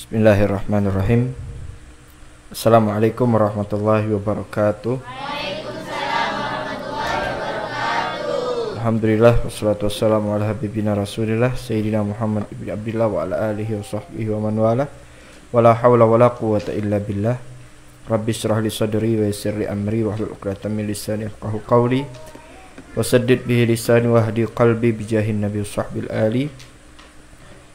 Bismillahirrahmanirrahim. Assalamualaikum warahmatullahi wabarakatuh. Alhamdulillah wassalatu wassalamu ala habibina Rasulillah Sayyidina Muhammad ibn Abdillah wa ala alihi wa sahbihi wa man wala. Wala hawla wala quwwata illa billah. Rabbi shrah li sadri wa yassir li amri wahlul 'uqdatam min lisani yafqahu qawli. Wasaddid bihi lisani wahdi qalbi bijahin nabi sahbil ali.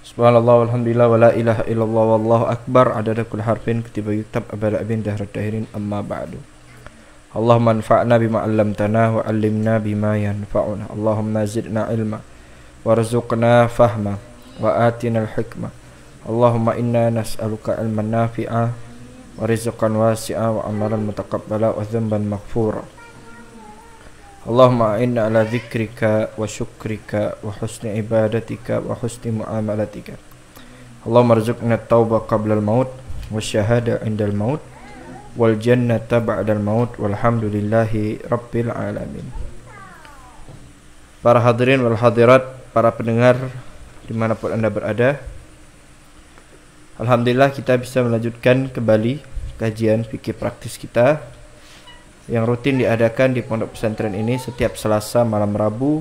Subhanallah walhamdulillah wa la ilaha illallah wallahu akbar adada kulli harfin kutiba yuktab abada abin dahrat dahirin amma ba'du. Allahumma anfa'na bima 'allamtana wa 'allimna bima yanfa'una. Allahumma zidna ilma warzuqna fahma wa atina al-hikmah. Allahumma inna nas'aluka ilman nafi'a wa rizqan wasi'a wa amalan mutaqabbala wa dhanban maghfura. Allahumma inna ala dzikrika wa syukrika wa husni ibadatika wa husni muamalatika. Allahumma rzuqna at-taubah qabla al-maut wa syahada 'inda al-maut wal jannata ba'da al-maut walhamdulillahi rabbil alamin. Para hadirin wal hadirat, para pendengar dimanapun Anda berada, alhamdulillah kita bisa melanjutkan kembali kajian fikih praktis kita yang rutin diadakan di pondok pesantren ini setiap Selasa malam Rabu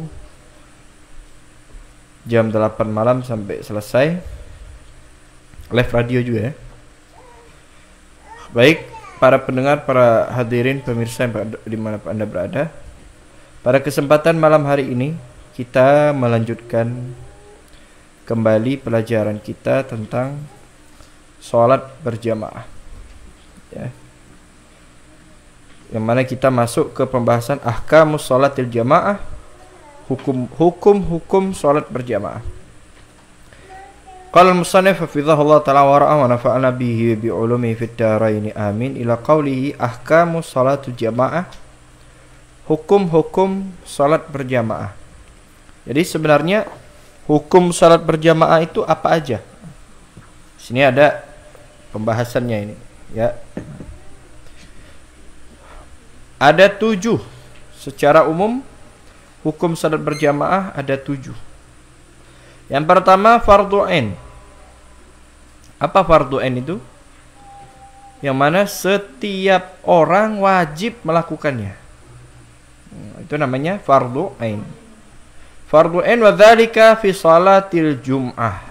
jam 8 malam sampai selesai. Live radio juga ya. Baik, para pendengar, para hadirin, pemirsa di mana Anda berada, pada kesempatan malam hari ini kita melanjutkan kembali pelajaran kita tentang sholat berjamaah ya. Yang mana kita masuk ke pembahasan ahkamus sholatil jamaah, hukum sholat berjamaah. Qala al-musannif hafizahullah ta'ala wa ra'a wa nafa'ana bihi bi ulumihi fid dharain amin ila qawlihi ahkamus sholatul jamaah, hukum sholat berjamaah. Jadi sebenarnya hukum sholat berjamaah itu apa aja? Sini ada pembahasannya ini ya. Ada 7 secara umum hukum salat berjamaah, ada 7. Yang pertama fardhu ain. Apa fardhu ain itu? Yang mana setiap orang wajib melakukannya. Itu namanya fardhu ain. Fardhu ain wa dzalika fi salatil jum'ah,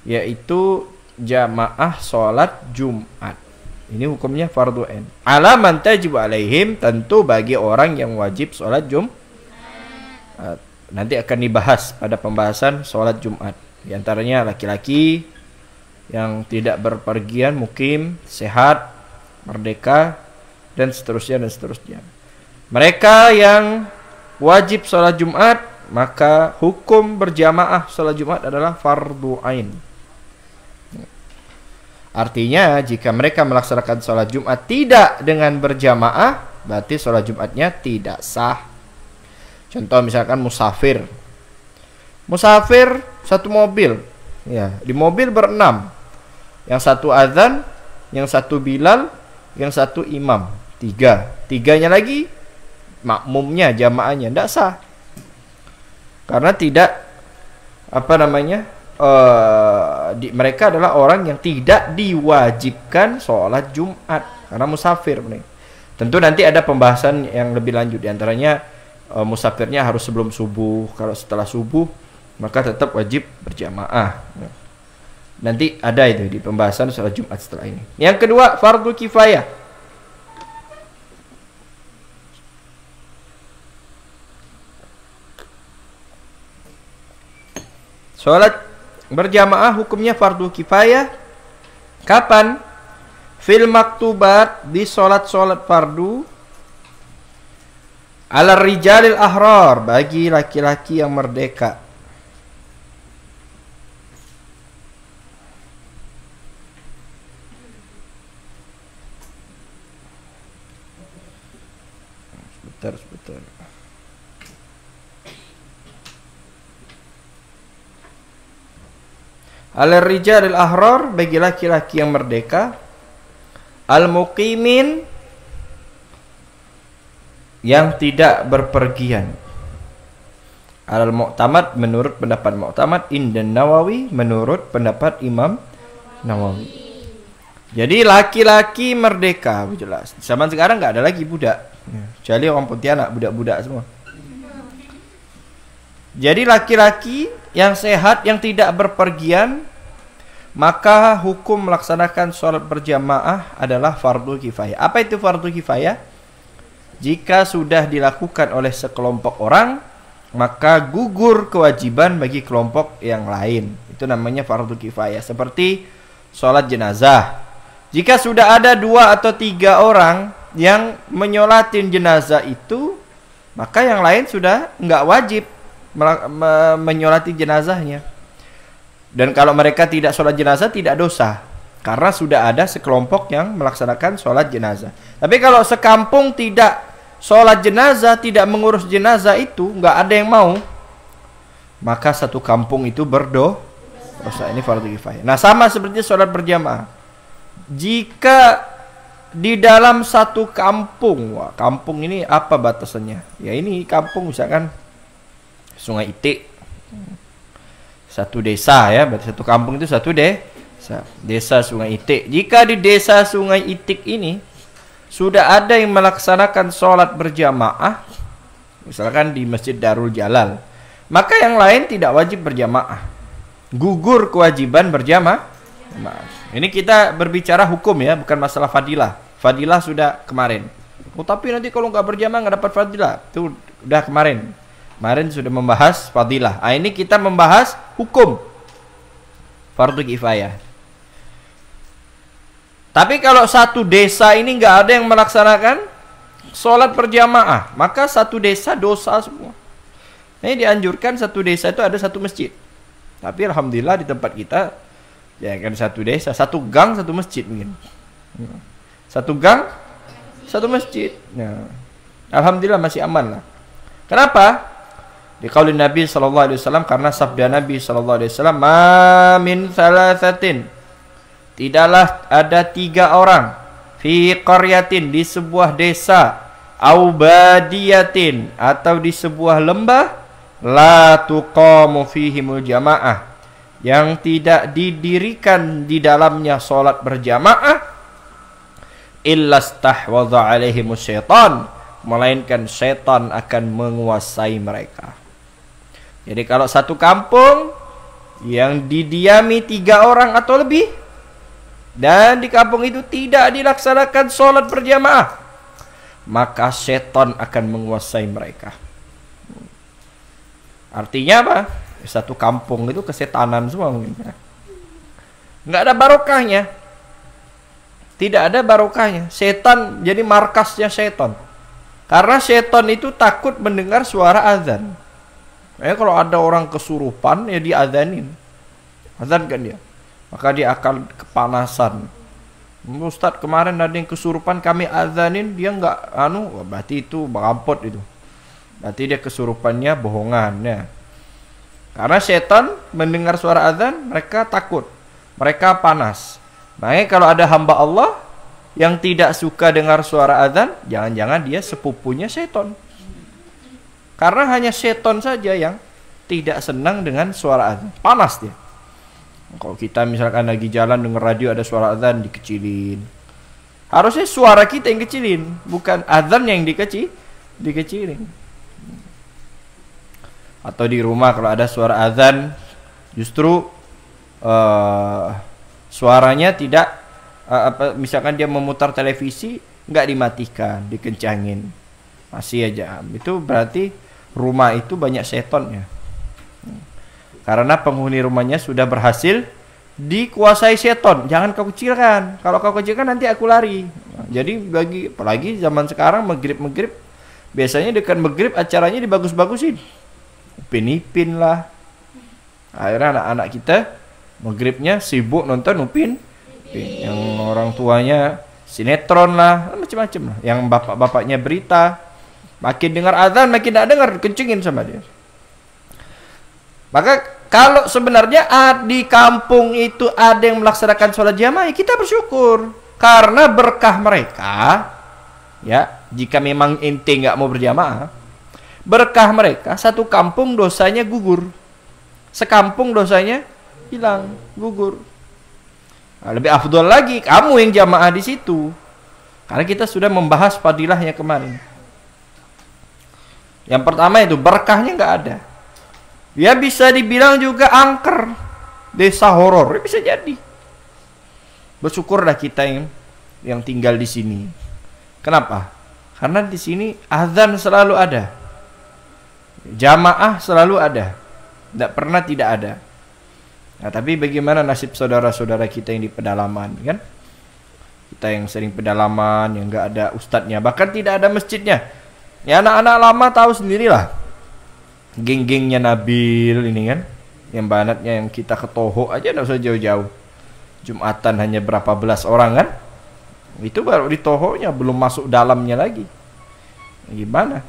yaitu jamaah salat Jumat. Ini hukumnya fardhu ain. Ala man tajibu alaihim, tentu bagi orang yang wajib sholat Jumat. Nanti akan dibahas pada pembahasan sholat Jumat. Di antaranya laki-laki yang tidak berpergian, mukim, sehat, merdeka, dan seterusnya. Mereka yang wajib sholat Jumat, maka hukum berjamaah sholat Jumat adalah fardhu ain. Artinya jika mereka melaksanakan sholat Jumat tidak dengan berjamaah, berarti sholat Jumatnya tidak sah. Contoh misalkan musafir satu mobil ya, di mobil berenam, yang satu azan, yang satu bilal, yang satu imam, tiganya lagi makmumnya, jamaahnya tidak sah, karena tidak mereka adalah orang yang tidak diwajibkan sholat Jumat karena musafir. Tentu nanti ada pembahasan yang lebih lanjut, diantaranya musafirnya harus sebelum subuh. Kalau setelah subuh maka tetap wajib berjamaah. Nanti ada itu di pembahasan sholat Jumat setelah ini. Yang kedua fardhu kifayah. Sholat berjamaah hukumnya fardu kifayah. Kapan? Fil maktubat, di sholat-sholat fardu. Ala rijalil ahrar, bagi laki-laki yang merdeka. Sebentar. Al-rijalil ahrar, bagi laki-laki yang merdeka. Al-muqimin, yang tidak berpergian. Al-mu'tamad, menurut pendapat mu'tamad. Indan Nawawi, menurut pendapat Imam Nawawi. Jadi laki-laki merdeka, jelas. Zaman sekarang nggak ada lagi budak. Kecuali orang Pontianak, budak-budak semua. Jadi laki-laki yang sehat, yang tidak berpergian, maka hukum melaksanakan sholat berjamaah adalah fardu kifayah. Apa itu fardu kifayah? Jika sudah dilakukan oleh sekelompok orang, maka gugur kewajiban bagi kelompok yang lain. Itu namanya fardu kifayah. Seperti sholat jenazah. Jika sudah ada 2 atau 3 orang yang menyolatin jenazah itu, maka yang lain sudah nggak wajib menyolati jenazahnya. Dan kalau mereka tidak sholat jenazah, tidak dosa, karena sudah ada sekelompok yang melaksanakan sholat jenazah. Tapi kalau sekampung tidak sholat jenazah, tidak mengurus jenazah, itu nggak ada yang mau, maka satu kampung itu berdosa. Ini fardu kifayah. Nah, sama seperti sholat berjamaah. Jika di dalam satu kampung, wah, kampung ini apa batasannya? Ya ini kampung misalkan Sungai Itik, satu desa ya, berarti satu kampung itu satu desa Sungai Itik. Jika di desa Sungai Itik ini sudah ada yang melaksanakan sholat berjamaah, misalkan di Masjid Darul Jalal, maka yang lain tidak wajib berjamaah, gugur kewajiban berjamaah. Ini kita berbicara hukum ya, bukan masalah fadilah. Fadilah sudah kemarin. Oh, tapi nanti kalau nggak berjamaah nggak dapat fadilah, itu udah kemarin. Kemarin sudah membahas fadilah. Ini kita membahas hukum fardu kifayah. Tapi kalau satu desa ini nggak ada yang melaksanakan sholat berjamaah, maka satu desa dosa semua. Ini dianjurkan satu desa itu ada satu masjid. Tapi alhamdulillah di tempat kita ya kan satu desa, satu gang, satu masjid mungkin. Satu gang, satu masjid. Nah, alhamdulillah masih aman lah. Kenapa? Di qaulin Nabi sallallahu alaihi wasallam, karena sabda Nabi sallallahu alaihi wasallam, "Ma min thalathatin." Tidaklah ada 3 orang fi qaryatin, di sebuah desa, au badiyatin, atau di sebuah lembah, la tuqamu fihimul jamaah, yang tidak didirikan di dalamnya salat berjamaah, illa stahwadha alaihimus syaitan, melainkan syaitan akan menguasai mereka. Jadi kalau satu kampung yang didiami 3 orang atau lebih, dan di kampung itu tidak dilaksanakan sholat berjamaah, maka syaitan akan menguasai mereka. Artinya apa? Satu kampung itu kesetanan semua mungkin. Nggak ada barokahnya. Tidak ada barokahnya. Setan jadi markasnya setan. Karena setan itu takut mendengar suara azan. Kalau ada orang kesurupan, ya diazanin. Azan kan dia. Maka dia akan kepanasan. Ustadz, kemarin ada yang kesurupan, kami azanin, dia nggak berarti itu merampot itu. Berarti dia kesurupannya bohongan ya. Karena setan mendengar suara azan, mereka takut, mereka panas. Makanya kalau ada hamba Allah yang tidak suka dengar suara azan, jangan-jangan dia sepupunya setan. Karena hanya setan saja yang tidak senang dengan suara azan, panas dia. Kalau kita misalkan lagi jalan dengar radio ada suara azan, dikecilin. Harusnya suara kita yang kecilin, bukan azan yang dikecilin. Atau di rumah kalau ada suara azan, justru suaranya tidak misalkan dia memutar televisi, nggak dimatikan, dikencangin, masih aja. Itu berarti rumah itu banyak setonnya. Karena penghuni rumahnya sudah berhasil dikuasai seton. Jangan kau kecilkan. Kalau kau kecilkan nanti aku lari. Jadi apalagi zaman sekarang maghrib biasanya dekat maghrib acaranya dibagus-bagusin. Upin-ipin lah. Akhirnya anak-anak kita maghribnya sibuk nonton Upin. Yang orang tuanya sinetron lah, macam-macam lah. Yang bapak-bapaknya berita. Makin dengar azan makin tidak dengar, kencengin sama dia. Maka kalau sebenarnya di kampung itu ada yang melaksanakan sholat jamaah, kita bersyukur karena berkah mereka. Ya, jika memang ente nggak mau berjamaah, berkah mereka satu kampung dosanya gugur, sekampung dosanya hilang, gugur. Nah, lebih afdol lagi kamu yang jamaah di situ. Karena kita sudah membahas fadilahnya kemarin. Yang pertama itu berkahnya nggak ada. Ya bisa dibilang juga angker, desa horor, bisa jadi. Bersyukurlah kita yang tinggal di sini. Kenapa? Karena di sini azan selalu ada, jamaah selalu ada, tidak pernah tidak ada. Nah, tapi bagaimana nasib saudara-saudara kita yang di pedalaman, kan? Kita yang sering pedalaman, yang nggak ada ustadznya, bahkan tidak ada masjidnya. Ya anak-anak lama tahu sendirilah. Geng-gengnya Nabil ini kan, yang banatnya yang kita ke Toho aja nggak usah jauh-jauh. Jumatan hanya berapa belas orang kan? Itu baru di Tohonya, belum masuk dalamnya lagi. Gimana?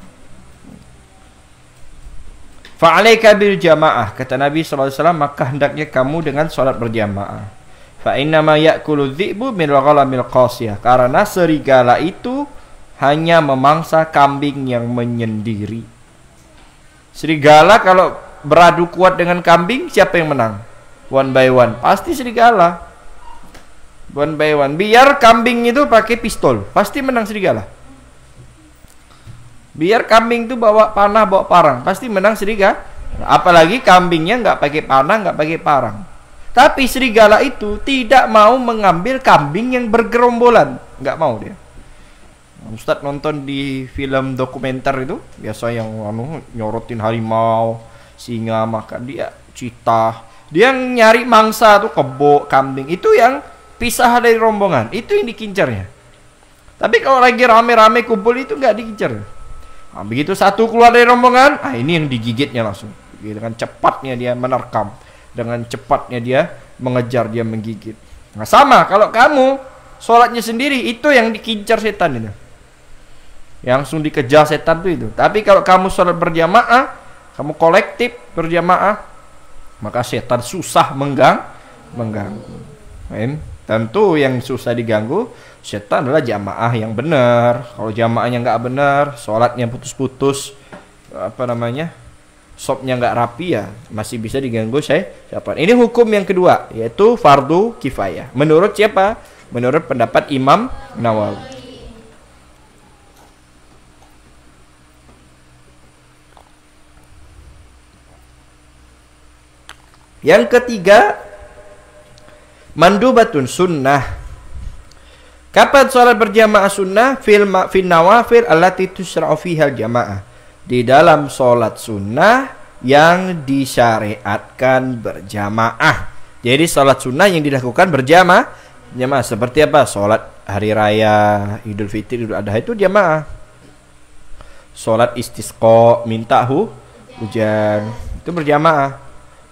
Fa'alaika bil jamaah, kata Nabi SAW, maka hendaknya kamu dengan sholat berjamaah. Fa innama ya'kulu dhi'bu min ghalamil qasiyah, karena serigala itu hanya memangsa kambing yang menyendiri. Serigala kalau beradu kuat dengan kambing, siapa yang menang? One by one, pasti serigala. One by one. Biar kambing itu pakai pistol, pasti menang serigala. Biar kambing itu bawa panah, bawa parang, pasti menang serigala. Apalagi kambingnya nggak pakai panah, nggak pakai parang. Tapi serigala itu tidak mau mengambil kambing yang bergerombolan, nggak mau dia. Ustadz nonton di film dokumenter itu, biasa yang nyorotin harimau, singa, makan dia, citah. Dia yang nyari mangsa tuh kebo, kambing, itu yang pisah dari rombongan, itu yang dikincarnya. Tapi kalau lagi rame-rame kumpul itu nggak dikincar. Nah, begitu satu keluar dari rombongan, ini yang digigitnya langsung. Dengan cepatnya dia menerkam, dengan cepatnya dia mengejar, dia menggigit. Nah sama, kalau kamu sholatnya sendiri, itu yang dikincar setan itu, yang langsung dikejar setan itu. Tapi kalau kamu sholat berjamaah, kamu kolektif berjamaah, maka setan susah mengganggu. Tentu yang susah diganggu setan adalah jamaah yang benar. Kalau jamaahnya nggak benar, sholatnya putus-putus, sopnya nggak rapi, ya masih bisa diganggu siapa. Ini hukum yang kedua, yaitu fardu kifayah. Menurut siapa? Menurut pendapat Imam Nawawi. Yang ketiga, mandubatun sunnah. Kapan sholat berjamaah sunnah? Fil nawafil allati tusra'u fiha jamaah. Di dalam sholat sunnah yang disyariatkan berjamaah. Jadi sholat sunnah yang dilakukan berjamaah, seperti apa? Sholat hari raya, Idul Fitri, Idul Adha itu jamaah. Sholat istisqa, minta hujan, itu berjamaah.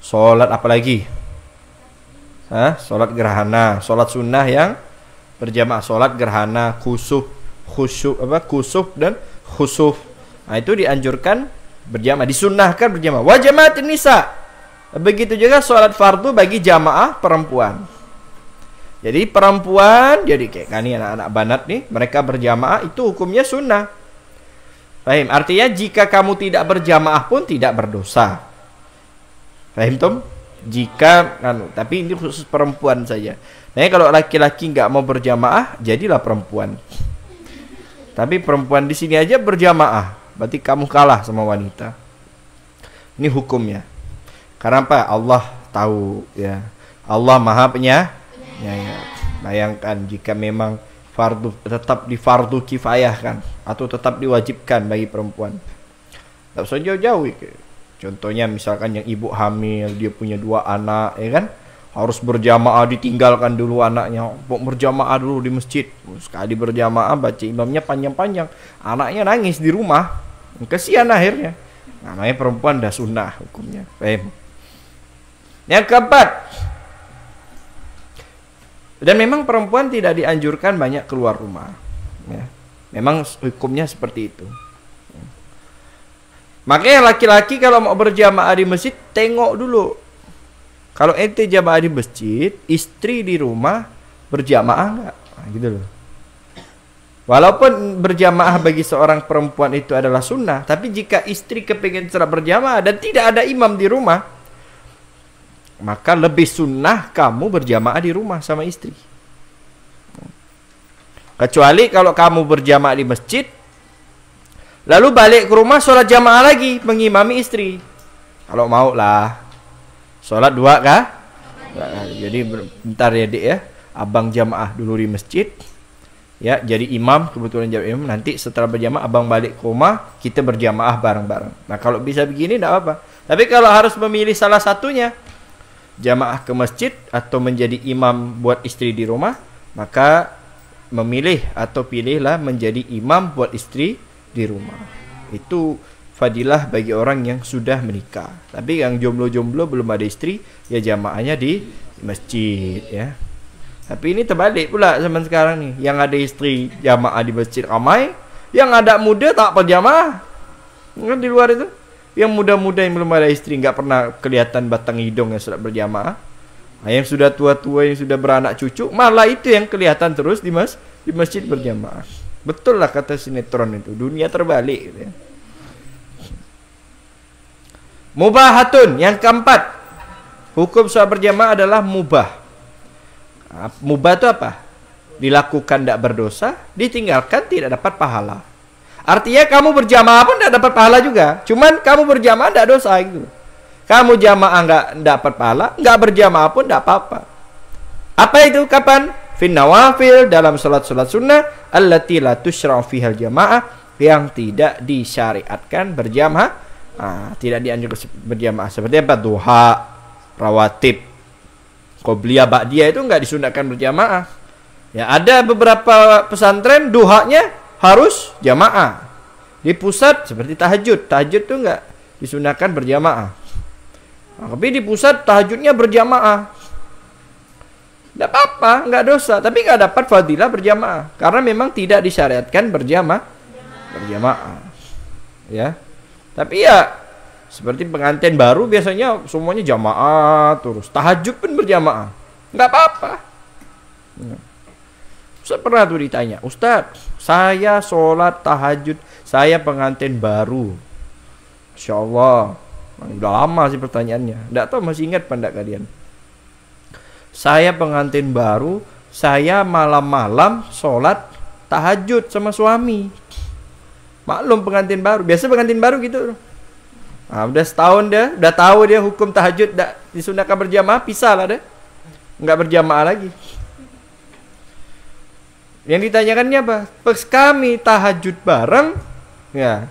Sholat apa lagi? Sholat gerhana, sholat sunnah yang berjamaah, sholat gerhana, kusuf dan khusuf. Nah, itu dianjurkan berjamaah, disunnahkan berjamaah. Wa jamaatin nisa. Begitu juga sholat fardu bagi jamaah perempuan. Jadi perempuan, jadi kayak kani anak-anak banat nih, mereka berjamaah itu hukumnya sunnah. Paham? Artinya jika kamu tidak berjamaah pun tidak berdosa. Paham Tom? Jika tapi ini khusus perempuan saja. Nah, kalau laki-laki nggak mau berjamaah, jadilah perempuan. Tapi perempuan di sini aja berjamaah, berarti kamu kalah sama wanita. Ini hukumnya. Karena apa? Allah tahu, ya. Allah Maha Penyayang. Bayangkan jika memang tetap di fardu kifayah kan, atau tetap diwajibkan bagi perempuan. Tak usah jauh-jauh. Contohnya misalkan yang ibu hamil, dia punya 2 anak, ya kan? Harus berjamaah, ditinggalkan dulu anaknya. Berjamaah dulu di masjid. Sekali berjamaah baca imamnya panjang-panjang, anaknya nangis di rumah. Kesian akhirnya. Namanya perempuan dah sunnah hukumnya. Yang keempat, dan memang perempuan tidak dianjurkan banyak keluar rumah, ya. Memang hukumnya seperti itu. Makanya laki-laki kalau mau berjamaah di masjid, tengok dulu. Kalau ente jamaah di masjid, istri di rumah berjamaah enggak? Nah, gitu loh. Walaupun berjamaah bagi seorang perempuan itu adalah sunnah, tapi jika istri kepingin sholat berjamaah dan tidak ada imam di rumah, maka lebih sunnah kamu berjamaah di rumah sama istri. Kecuali kalau kamu berjamaah di masjid, lalu balik ke rumah sholat jamaah lagi mengimami istri. Kalau mau lah, sholat 2 kah? Jadi bentar ya Dik ya, abang jamaah dulu di masjid, ya jadi imam, kebetulan jadi imam. Nanti setelah berjamaah abang balik ke rumah, kita berjamaah bareng-bareng. Nah kalau bisa begini tidak apa-apa. Tapi kalau harus memilih salah satunya, jamaah ke masjid atau menjadi imam buat istri di rumah, maka memilih atau pilihlah menjadi imam buat istri di rumah. Itu fadilah bagi orang yang sudah menikah. Tapi yang jomblo-jomblo belum ada istri, ya jamaahnya di masjid ya. Tapi ini terbalik pula zaman sekarang nih. Yang ada istri jamaah di masjid ramai, yang ada muda tak berjamaah. Kan di luar itu, yang muda-muda yang belum ada istri nggak pernah kelihatan batang hidung yang sudah berjamaah. Nah, yang sudah tua-tua, yang sudah beranak cucu, malah itu yang kelihatan terus di masjid berjamaah. Betul lah kata sinetron itu, dunia terbalik gitu ya. Mubahatun, yang keempat, hukum sholat berjamaah adalah mubah. Mubah itu apa? Dilakukan tidak berdosa, ditinggalkan tidak dapat pahala. Artinya kamu berjamaah pun tidak dapat pahala juga. Cuman kamu berjamaah tidak dosa gitu. Kamu jamaah nggak dapat pahala, nggak berjamaah pun tidak apa-apa. Apa itu? Kapan? Fin nawafil, dalam salat-salat sunnah, allati la tusyra'u fihal jamaah, yang tidak disyariatkan berjamaah. Tidak dianjurkan berjamaah. Seperti apa? Duha, rawatib, qobliyah, ba'diyah itu nggak disunahkan berjamaah. Ya ada beberapa pesantren duhanya harus jamaah. Di pusat seperti tahajud, tahajud itu nggak disunahkan berjamaah. Tapi di pusat tahajudnya berjamaah, tidak apa-apa, nggak dosa, tapi nggak dapat fadilah berjamaah karena memang tidak disyariatkan berjamaah. Ya, tapi ya seperti pengantin baru biasanya semuanya jamaah terus, tahajud pun berjamaah, nggak apa-apa. Ustaz pernah tuh ditanya, Ustaz, saya sholat tahajud, saya pengantin baru, Insya Allah. Udah lama sih pertanyaannya, nggak tahu masih ingat apa enggak kalian. Saya pengantin baru, saya malam-malam sholat tahajud sama suami. Maklum pengantin baru, biasa pengantin baru gitu. Udah setahun dia, udah tahu dia hukum tahajud disunahkan berjamaah, pisah lah deh, nggak berjamaah lagi. Yang ditanyakannya apa? Pas kami tahajud bareng, ya.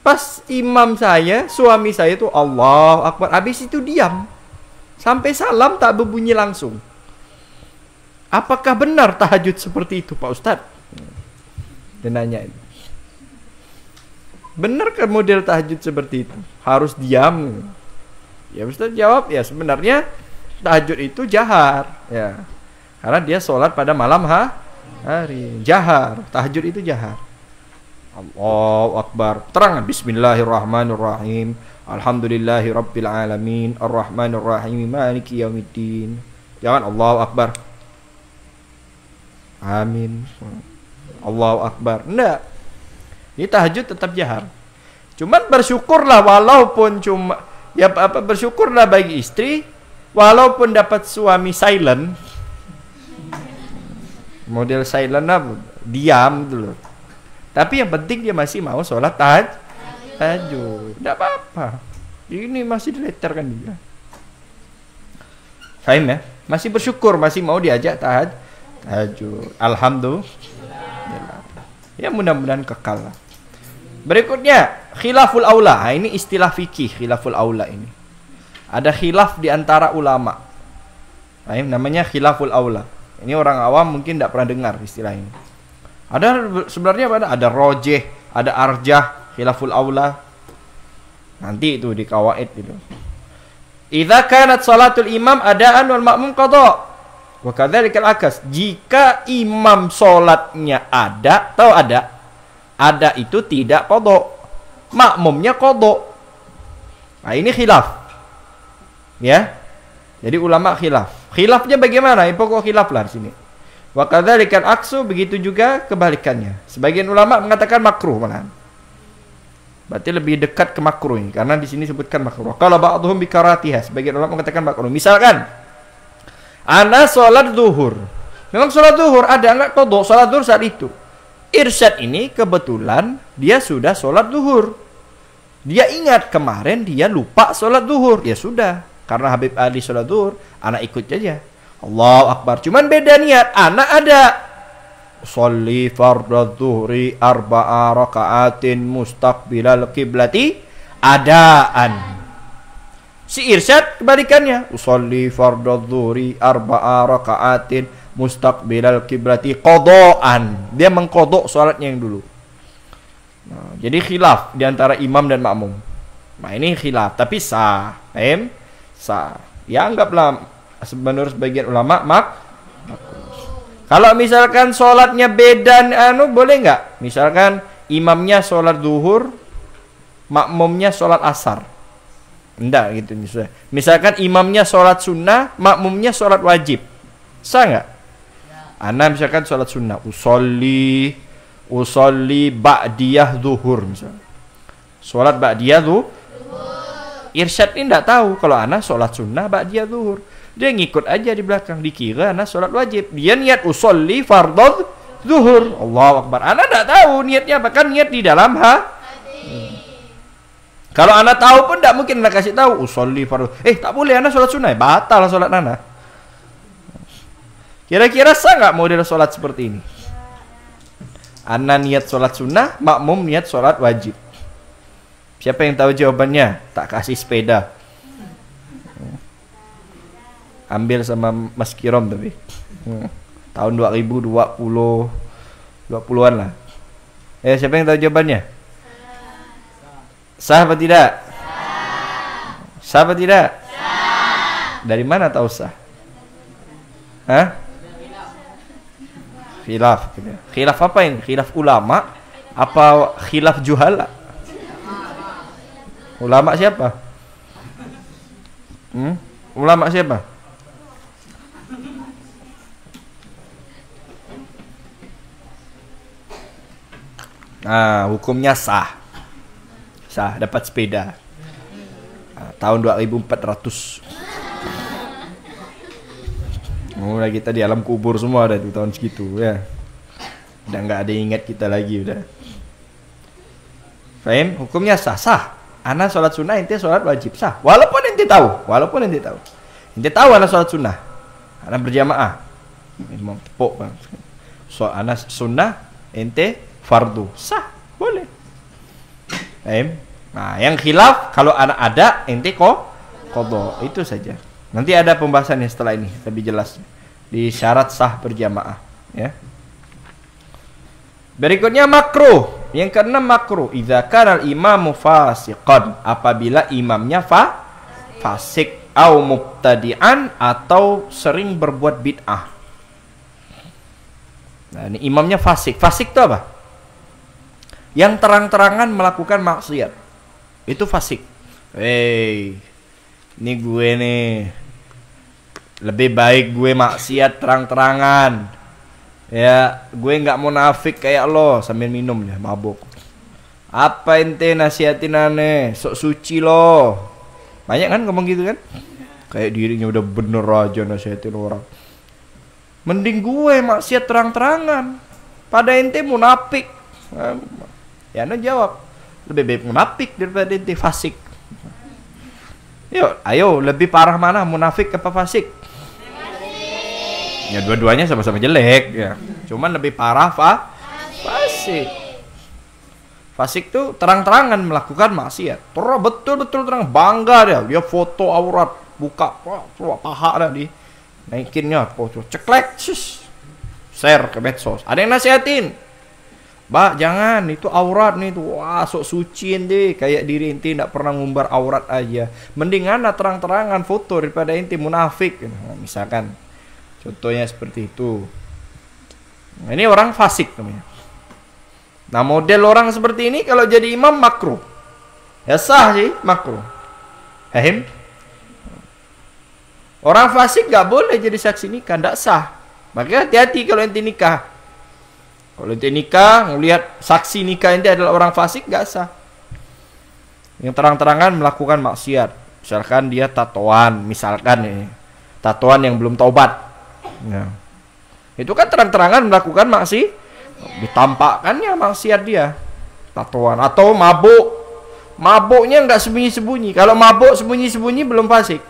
Pas imam saya, suami saya itu Allahu Akbar, habis itu diam sampai salam tak berbunyi langsung. Apakah benar tahajud seperti itu Pak Ustadz? Dia nanya itu. Benarkah model tahajud seperti itu? Harus diam? Ya Ustadz jawab, ya sebenarnya tahajud itu jahar, ya. Karena dia sholat pada malam hari. Jahar, tahajud itu jahar. Allahu Akbar, terang Bismillahirrahmanirrahim, Alhamdulillahi Rabbil Alamin, Ar-Rahmanirrahim, Maliki Yaumiddin. Jangan Allahu Akbar, Amin, Allahu Akbar. Enggak, ini tahajud tetap jahar. Cuman bersyukurlah walaupun cuma ya bersyukurlah bagi istri walaupun dapat suami silent. Model silent apa? Diam dulu. Tapi yang penting dia masih mau sholat tahajud. Tidak apa-apa. Ini masih diletarkan dia. Fahim ya? Masih bersyukur, masih mau diajak tahajud. Alhamdulillah. Ya mudah-mudahan kekal lah. Berikutnya, khilaful aula. Ini istilah fikih, khilaful aula ini. Ada khilaf di antara ulama. Namanya khilaful aula. Ini orang awam mungkin tidak pernah dengar istilah ini. Ada sebenarnya ada rojeh, ada arjah, khilaful aula. Nanti itu di kawaid itu. Idza kanat salatul imam adaan wal ma'mum qada. Wa kadzalikal akas. Jika imam salatnya ada itu tidak qada. Makmumnya qada. Nah, ini khilaf. Ya. Jadi ulama khilaf. Khilafnya bagaimana? Pokok khilaf lah di sini. Wa kadzalikal aksu, begitu juga kebalikannya. Sebagian ulama mengatakan makruh malahan. Berarti lebih dekat ke makruh ini, karena di sini sebutkan makruh. Kalau ba'dhum bi karatiha, sebagian ulama mengatakan makruh. Misalkan ana sholat zuhur. Memang sholat zuhur ada enggak qadha sholat zuhur saat itu. Irsyad ini kebetulan dia sudah sholat zuhur. Dia ingat kemarin dia lupa sholat zuhur. Ya sudah, karena Habib Ali sholat zuhur, anak ikut saja. Allahu Akbar. Cuman beda niat. Anak ada sholli fardhu dhuhri arba'a raka'atin mustaqbilal qiblati adaan. Si irsyad kebalikannya. Usolli fardhu dhuhri arba'a raka'atin mustaqbilal qiblati qadaan. Dia mengqadha salatnya yang dulu. Nah, jadi khilaf di antara imam dan makmum. Nah, ini khilaf tapi sah. Sah. Ya anggaplah menurut sebagian ulama kalau misalkan sholatnya beda, boleh nggak? Misalkan imamnya sholat zuhur, makmumnya sholat asar. Enggak gitu misalnya. Misalkan imamnya sholat sunnah, makmumnya sholat wajib. Sah nggak? Ana misalkan sholat sunnah, usolli ba'diyah zuhur misalnya. Sholat ba'diyah zuhur. Irsyad ini enggak tahu kalau ana sholat sunnah ba'diyah zuhur. Dia ngikut aja di belakang, dikira ana sholat wajib. Dia niat usolli fardhu zuhur. Allahu Akbar. Ana enggak tahu niatnya, bahkan niat di dalam Kalau ana tahu pun enggak mungkin ana kasih tahu usolli fardhu. Tak boleh ana sholat sunnah, batal sholat ana. Kira-kira sah enggak model sholat seperti ini? Ana niat sholat sunnah, makmum niat sholat wajib. Siapa yang tahu jawabannya? Tak kasih sepeda. Ambil sama Mas Kirom tapi tahun 2020 20-an lah. Siapa yang tahu jawabannya? Sah apa tidak? Sah apa tidak? Dari mana tahu sah? Khilaf. Khilaf apa ini? Khilaf ulama apa khilaf juhala? Ulama siapa? Ulama siapa? Nah, hukumnya sah. Sah, dapat sepeda. Tahun 2400. Mulai kita di alam kubur semua ada tuh tahun segitu ya. Udah nggak ada yang ingat kita lagi udah. Fahim? Hukumnya sah. Ana sholat sunnah, ente sholat wajib sah. Walaupun ente tahu. Ente tahu ana sholat sunnah. Ana berjamaah. Mau tepuk bang. So ana sunnah, ente fardu sah, boleh. Nah, yang khilaf kalau anak ada ente qadha, itu saja. Nanti ada pembahasannya setelah ini lebih jelas di syarat sah berjamaah ya. Berikutnya makruh. Yang keenam makruh idza kana al-imamu fasiqan, apabila imamnya fasik au mubtadi'an atau sering berbuat bid'ah. Nah, ini imamnya fasik. Fasik itu apa? Yang terang-terangan melakukan maksiat. Itu fasik. Ini gue nih. Lebih baik gue maksiat terang-terangan. Ya, gue nggak munafik kayak lo sambil minum ya, mabuk. Apa ente nasihatin aneh, sok suci lo. Banyak kan ngomong gitu kan? Kayak dirinya udah bener aja nasihatin orang. Mending gue maksiat terang-terangan. Pada ente munafik. Ya, Anda jawab, lebih baik munafik daripada ente fasik. Yuk, ayo, lebih parah mana, munafik apa fasik? Ya, dua-duanya sama-sama jelek ya. Cuman lebih parah fasik. Fasik tuh terang-terangan melakukan maksiat. Betul-betul terang, bangga dia foto aurat, buka paha dah di naikinnya, foto ceklek, share ke medsos. Ada yang nasihatin, Mbak, jangan, itu aurat nih tuh. Wah, sok suci ente, kayak diri ente tidak pernah ngumbar aurat aja. Mendingan terang-terangan foto daripada ente munafik. Nah, misalkan contohnya seperti itu. Nah, ini orang fasik namanya. Nah, model orang seperti ini kalau jadi imam makruh. Ya sah sih, makruh. Orang fasik gak boleh jadi saksi nikah, tidak sah. Makanya hati-hati kalau ente nikah. Kalau ente nikah, ngelihat saksi nikah ente adalah orang fasik, gak sah. Yang terang-terangan melakukan maksiat. Misalkan dia tatoan, misalkan ya. Tatoan yang belum taubat. Nah, itu kan terang-terangan melakukan maksiat. Ditampakkannya maksiat dia. Tatoan atau mabuk. Mabuknya nggak sembunyi-sembunyi. Kalau mabuk sembunyi-sembunyi belum fasik.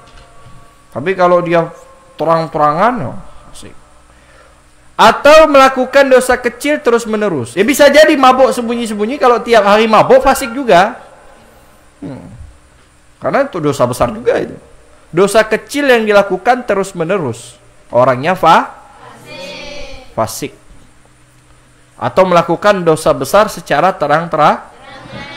Tapi kalau dia terang-terangan, oh, fasik. Atau melakukan dosa kecil terus-menerus. Ya bisa jadi mabuk sembunyi-sembunyi, kalau tiap hari mabuk fasik juga. Karena itu dosa besar juga itu. Dosa kecil yang dilakukan terus-menerus. Orangnya fasik. Atau melakukan dosa besar secara terang-terang,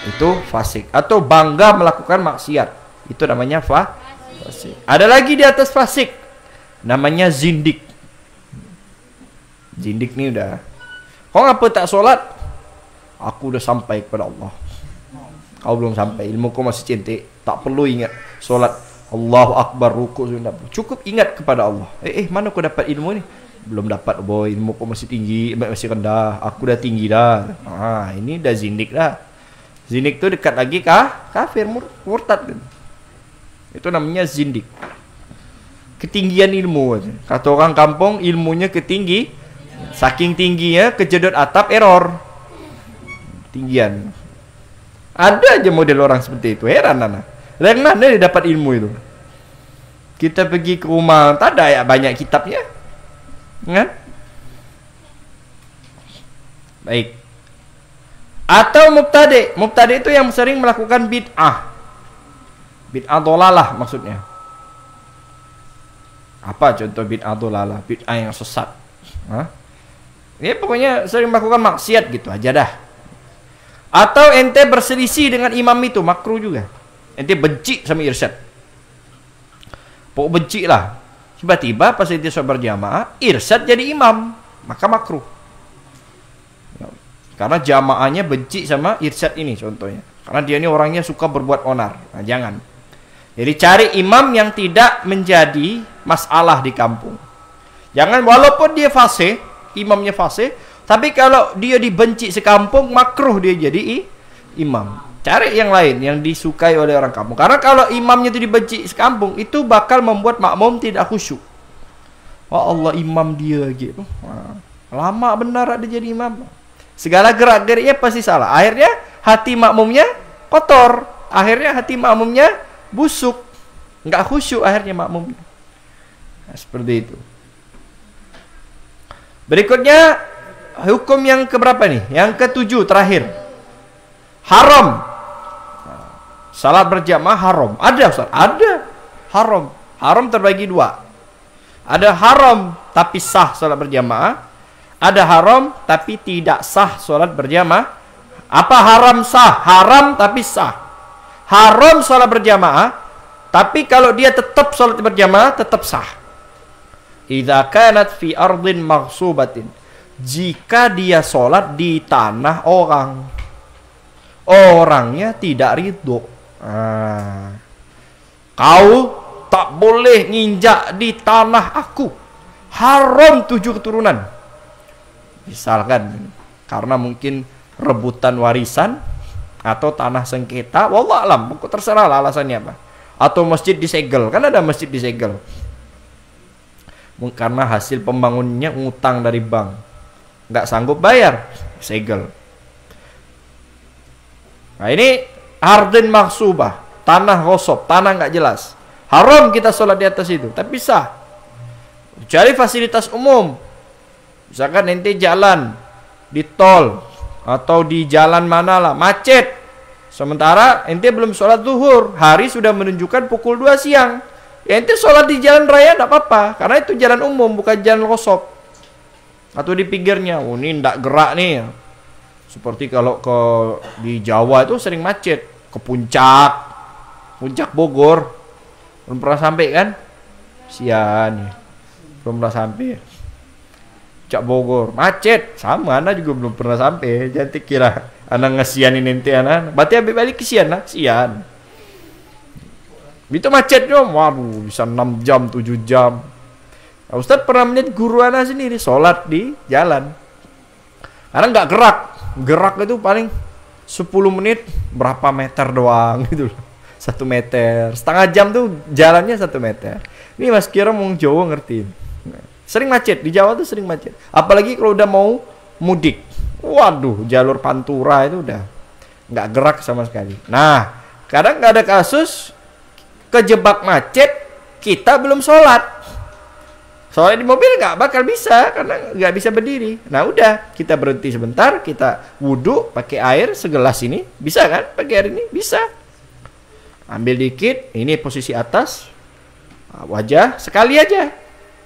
itu fasik. Atau bangga melakukan maksiat, itu namanya fasik. Ada lagi di atas fasik, namanya zindik. Zindik nih udah, kau ngapa tak sholat? Aku udah sampai kepada Allah. Kau belum sampai, ilmu kau masih cintik. Tak perlu ingat sholat Allahu Akbar, ruku sudah, cukup ingat kepada Allah. Mana kau dapat ilmu nih? Belum dapat, boy. Ilmu kau masih tinggi, masih rendah. Aku udah tinggi dah. Ini udah zindik dah. Zindik itu dekat lagi kafir, murtad. Itu namanya zindik. Ketinggian ilmu. Kata orang kampung, ilmunya ketinggi. Saking tingginya kejedot atap, error. Tinggian. Ada aja model orang seperti itu. Heran anak. Dari mana dia dapat ilmu itu? Kita pergi ke rumah, tak ada ya banyak kitabnya. Kan? Baik. Atau mubtadi. Mubtadi itu yang sering melakukan bid'ah. Bid'ah dolalah maksudnya. Apa contoh bid'ah dolalah? Bid'ah yang sesat. Ya pokoknya sering melakukan maksiat gitu aja dah. Atau ente berselisih dengan imam itu, makruh juga. Ente benci sama irsyad. Pokok benci lah. Tiba-tiba pas ente sholat berjamaah, irsyad jadi imam, maka makruh. Karena jamaahnya benci sama irsyad ini contohnya. Karena dia ini orangnya suka berbuat onar. Nah, jangan. Jadi cari imam yang tidak menjadi masalah di kampung. Jangan walaupun dia fasih, imamnya fasih, tapi kalau dia dibenci sekampung, makruh dia jadi imam. Cari yang lain yang disukai oleh orang kampung. Karena kalau imamnya itu dibenci sekampung, itu bakal membuat makmum tidak khusyuk. Oh Allah, imam dia gitu. Lama benar ada jadi imam. Segala gerak-geriknya pasti salah. Akhirnya hati makmumnya kotor. Akhirnya hati makmumnya busuk. Nggak khusyuk akhirnya makmumnya. Nah, seperti itu. Berikutnya hukum yang keberapa nih? Yang ketujuh terakhir. Haram. Salat berjamaah haram. Ada Ustaz? Ada. Haram. Haram terbagi dua. Ada haram tapi sah salat berjamaah. Ada haram tapi tidak sah sholat berjamaah. Apa haram sah? Haram tapi sah. Haram sholat berjamaah, tapi kalau dia tetap sholat berjamaah tetap sah. Idza kanat fi ardin maghsubatin. Jika dia sholat di tanah orang, orangnya tidak ridho. Kau tak boleh nginjak di tanah aku. Haram 7 keturunan. Misalkan karena mungkin rebutan warisan atau tanah sengketa, wallah alam, terserah lah alasannya apa. Atau masjid disegel, kan ada masjid disegel. Karena hasil pembangunannya ngutang dari bank, nggak sanggup bayar, segel. Nah ini ardin maksubah, tanah gosop, tanah nggak jelas. Haram kita sholat di atas itu, tapi sah. Cari fasilitas umum. Misalkan ente jalan di tol atau di jalan mana lah, macet. Sementara ente belum sholat zuhur, hari sudah menunjukkan pukul 2 siang. Ya ente sholat di jalan raya tidak apa-apa, karena itu jalan umum, bukan jalan kosop. Atau di pinggirnya, oh ini tidak gerak nih. Seperti kalau di Jawa itu sering macet, ke puncak Bogor. Belum pernah sampai kan? Sian ya. Belum pernah sampai. Cak Bogor macet sama, anak juga belum pernah sampai. Jangan kira anak ngesianin ente anak. Berarti habis balik ke sian lah, sian. Itu macet dong, waduh bisa 6 jam 7 jam. Nah, Ustaz pernah melihat guru anak sendiri sholat di jalan. Karena nggak gerak itu paling 10 menit berapa meter doang gitu loh. 1 meter. Setengah jam tuh jalannya 1 meter. Ini Mas kira mau Jawa ngerti. Sering macet di Jawa tuh, sering macet. Apalagi kalau udah mau mudik. Waduh, jalur Pantura itu udah nggak gerak sama sekali. Nah, kadang nggak ada kasus kejebak macet, kita belum sholat. Soalnya di mobil nggak bakal bisa karena nggak bisa berdiri. Nah udah, kita berhenti sebentar, kita wudhu pakai air segelas ini, bisa kan? Pakai air ini bisa. Ambil dikit, ini posisi atas, wajah sekali aja,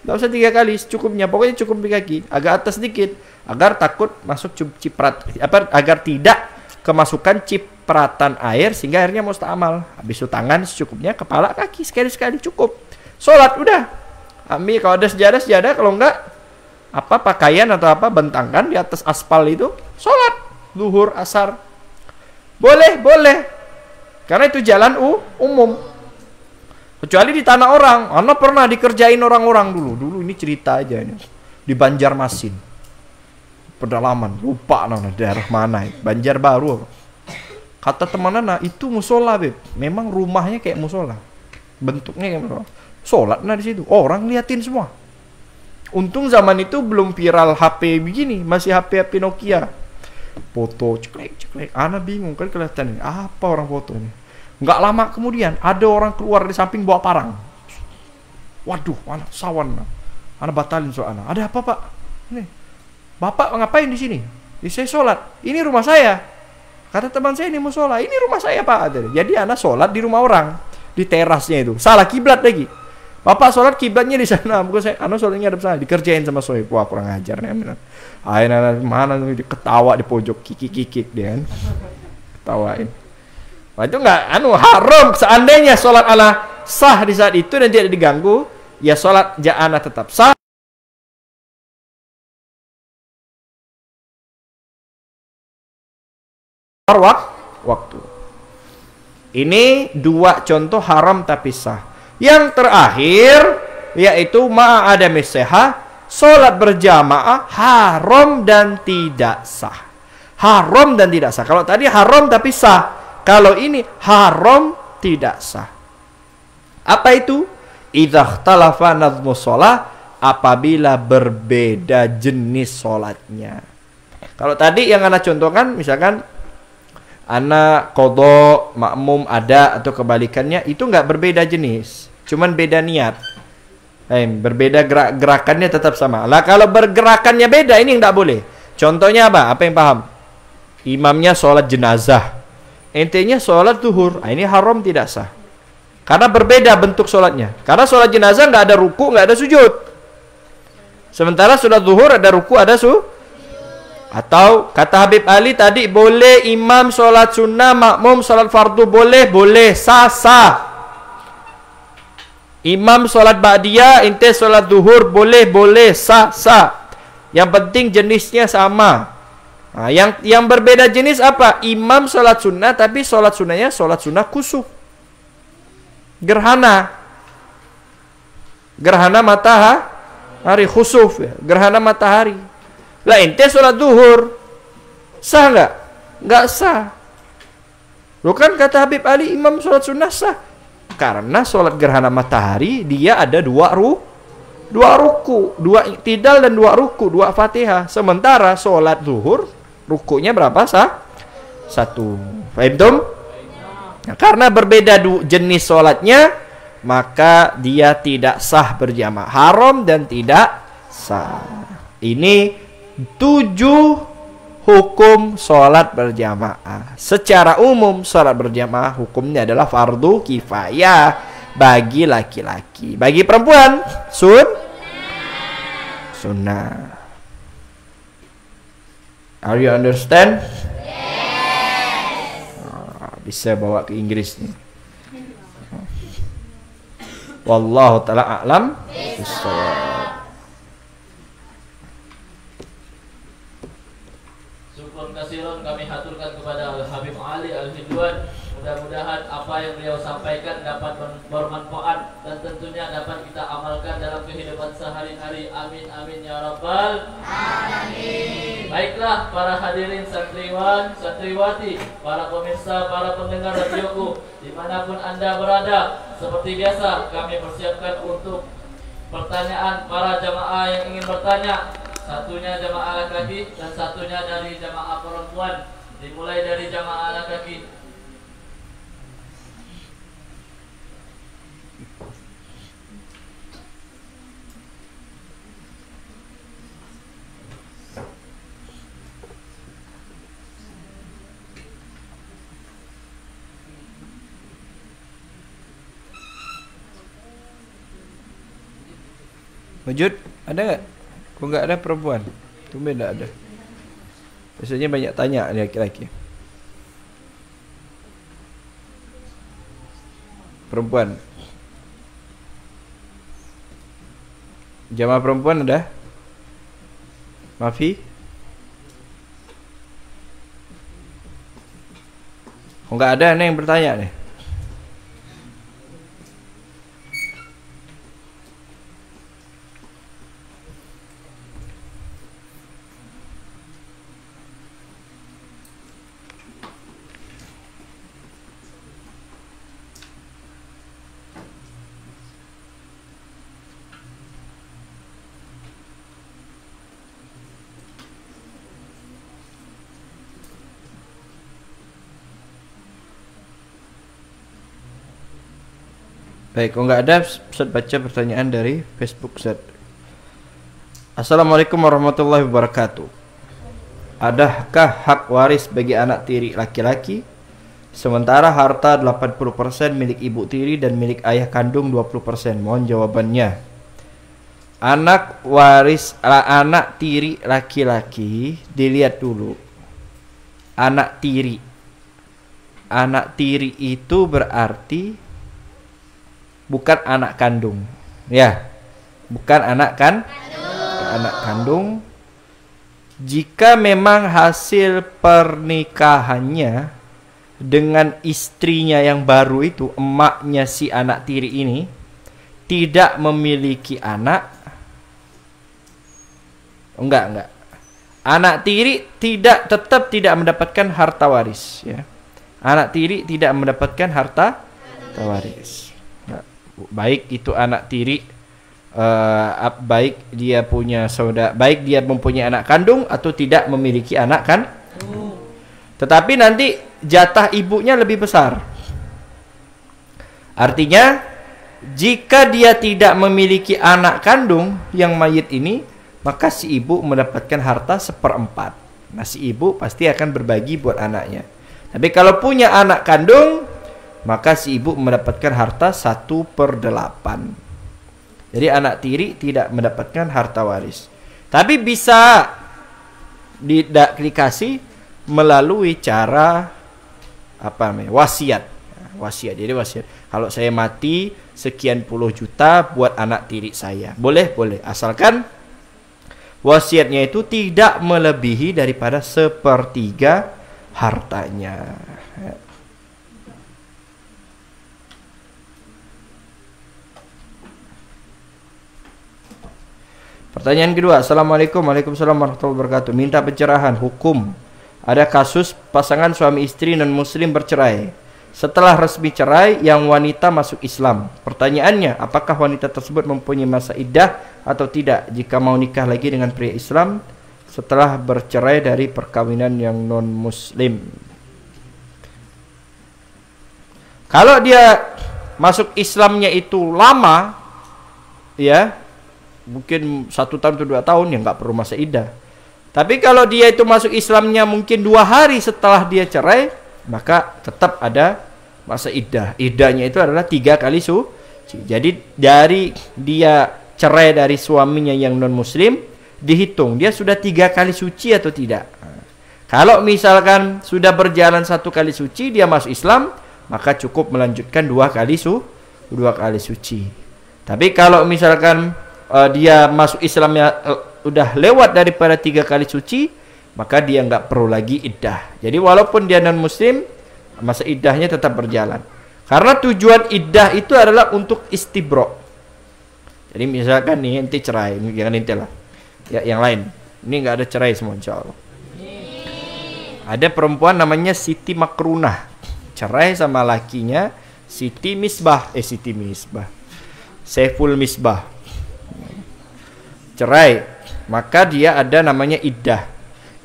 nggak usah 3 kali, secukupnya. Pokoknya cukup di kaki, agak atas dikit, agar takut masuk ciprat, agar tidak kemasukan cipratan air sehingga airnya mustamal. Habis itu tangan secukupnya, kepala, kaki sekali-sekali cukup. Sholat udah. Ambil kalau ada sejadah, kalau enggak apa pakaian atau apa bentangkan di atas aspal itu, sholat zuhur, asar. Boleh. Karena itu jalan umum. Kecuali di tanah orang. Ana pernah dikerjain orang-orang dulu ini cerita aja ini. Di Banjarmasin. Pedalaman, lupa daerah mana, Banjarbaru. Kata teman Ana, itu musola, Beb. Memang rumahnya kayak musola. Bentuknya kayak musola. Sholat di situ. Orang liatin semua. Untung zaman itu belum viral HP begini, masih HP Nokia. Foto ceklek. Ana bingung kan, kelihatan ini apa orang foto ini. Nggak lama kemudian ada orang keluar di samping bawa parang. Waduh, Ana sawan. Ana batalin soal Ana. Ada apa, Pak? Nih. Bapak ngapain di sini? Saya sholat. Ini rumah saya. Kata teman saya, ini musola. Ini rumah saya, Pak. Jadi Ana sholat di rumah orang, di terasnya itu. Salah kiblat lagi. Bapak sholat kiblatnya di sana, bukan saya. Anu sholatnya ada sana, dikerjain sama sohib. Wah, kurang ajar nih. Ayo mana ketawa di pojok, kikik dia kan. Ketawain. Wah, itu nggak haram. Seandainya sholat ana sah di saat itu dan tidak diganggu, ya sholat ana tetap sah. Waktu. Ini 2 contoh haram tapi sah. Yang terakhir yaitu ma'adami seha, sholat berjamaah haram dan tidak sah. Haram dan tidak sah. Kalau tadi haram tapi sah, kalau ini haram tidak sah. Apa itu? Idza ikhtalafa nazmu shalah, apabila berbeda jenis sholatnya. Kalau tadi yang ana contohkan, misalkan ana qadha, makmum ada, atau kebalikannya, itu nggak berbeda jenis, cuman beda niat. Berbeda gerakannya tetap sama. Lah kalau bergerakannya beda, ini nggak boleh. Contohnya apa? Apa yang paham? Imamnya sholat jenazah, intinya sholat zuhur, ini haram tidak sah. Karena berbeda bentuk sholatnya. Karena sholat jenazah nggak ada ruku, nggak ada sujud. Sementara sholat zuhur ada ruku, ada Atau kata Habib Ali tadi, boleh imam sholat sunnah, makmum sholat fardu, boleh, sah. Imam sholat ba'diyah, ente sholat zuhur, boleh, sah. Yang penting jenisnya sama. Nah, yang berbeda jenis apa? Imam sholat sunnah, tapi sholat sunnahnya sholat sunnah kusuf. Gerhana matahari, khusuf ya. Gerhana matahari. Lah ente sholat zuhur, sah nggak? Nggak sah. Lo kan kata Habib Ali, imam sholat sunnah sah. Karena sholat gerhana matahari dia ada 2 ruku, 2 iktidal dan 2 ruku, 2 fatihah. Sementara sholat zuhur rukunya berapa? 1. Fahim tum? Nah, karena berbeda jenis sholatnya, maka dia tidak sah berjamaah, haram dan tidak sah. Ini 7 hukum sholat berjamaah. Secara umum sholat berjamaah hukumnya adalah fardu kifayah bagi laki-laki. Bagi perempuan sunnah. Are you understand? Yes. Bisa bawa ke Inggris nih. Wallahu ta'ala a'lam bissawab. Kami haturkan kepada Habib Ali Al-Hidwan Mudah-mudahan apa yang beliau sampaikan dapat bermanfaat dan tentunya dapat kita amalkan dalam kehidupan sehari-hari. Amin amin ya rabbal alamin. Baiklah para hadirin santriwan, santriwati, para pemirsa, para pendengar radioku dimanapun Anda berada, seperti biasa kami persiapkan untuk pertanyaan para jamaah yang ingin bertanya. Satunya jamaah laki-laki dan satunya dari jamaah perempuan. Dimulai dari jamaah laki-laki. Wujud? Ada nggak? Kok nggak ada perempuan? Tumben nggak ada. Biasanya banyak tanya ni laki-laki. Perempuan. Jamaah perempuan ada? Mafi? Kok nggak ada nih yang bertanya nih? Baik, kalau nggak ada, Ustaz baca pertanyaan dari Facebook Ustaz. Assalamualaikum warahmatullahi wabarakatuh. Adakah hak waris bagi anak tiri laki-laki? Sementara harta 80% milik ibu tiri dan milik ayah kandung 20%. Mohon jawabannya. Anak tiri laki-laki, dilihat dulu. Anak tiri. Anak tiri itu berarti bukan anak kandung, ya, bukan anak kandung. Jika memang hasil pernikahannya dengan istrinya yang baru itu, emaknya si anak tiri ini tidak memiliki anak, enggak, anak tiri tetap tidak mendapatkan harta waris, ya. Anak tiri tidak mendapatkan harta waris. Baik itu anak tiri, baik dia punya saudara, baik dia mempunyai anak kandung atau tidak memiliki anak kan. Tetapi nanti jatah ibunya lebih besar. Artinya jika dia tidak memiliki anak kandung yang mayit ini, maka si ibu mendapatkan harta 1/4. Nah si ibu pasti akan berbagi buat anaknya. Tapi kalau punya anak kandung, maka si ibu mendapatkan harta 1/8. Jadi anak tiri tidak mendapatkan harta waris. Tapi bisa dikasih melalui cara apa namanya? Wasiat. Wasiat. Jadi wasiat. Kalau saya mati sekian puluh juta buat anak tiri saya. Boleh. Asalkan wasiatnya itu tidak melebihi daripada 1/3 hartanya. Pertanyaan kedua. Assalamualaikum. Waalaikumsalam warahmatullahi wabarakatuh. Minta pencerahan hukum. Ada kasus pasangan suami istri non muslim bercerai. Setelah resmi cerai, yang wanita masuk Islam. Pertanyaannya, apakah wanita tersebut mempunyai masa iddah atau tidak jika mau nikah lagi dengan pria Islam setelah bercerai dari perkawinan yang non muslim? Kalau dia masuk Islamnya itu lama, ya, mungkin 1 tahun atau 2 tahun, ya nggak perlu masa iddah. Tapi kalau dia itu masuk Islamnya mungkin 2 hari setelah dia cerai, maka tetap ada masa iddah. Iddahnya itu adalah 3 kali suci. Jadi dari dia cerai dari suaminya yang non muslim, dihitung dia sudah 3 kali suci atau tidak. Kalau misalkan sudah berjalan 1 kali suci, dia masuk Islam, maka cukup melanjutkan 2 kali suci. Tapi kalau misalkan dia masuk Islamnya udah lewat daripada 3 kali suci, maka dia nggak perlu lagi iddah. Jadi walaupun dia non muslim, Masa iddahnya tetap berjalan. Karena tujuan iddah itu adalah untuk istibro. Jadi misalkan nih ente cerai, jangan ente lah. Ya, yang lain. Ini nggak ada cerai semua insyaallah. Ada perempuan namanya Siti Makrunah. Cerai sama lakinya Siti Misbah. Saiful Misbah. Cerai. Maka dia ada namanya iddah.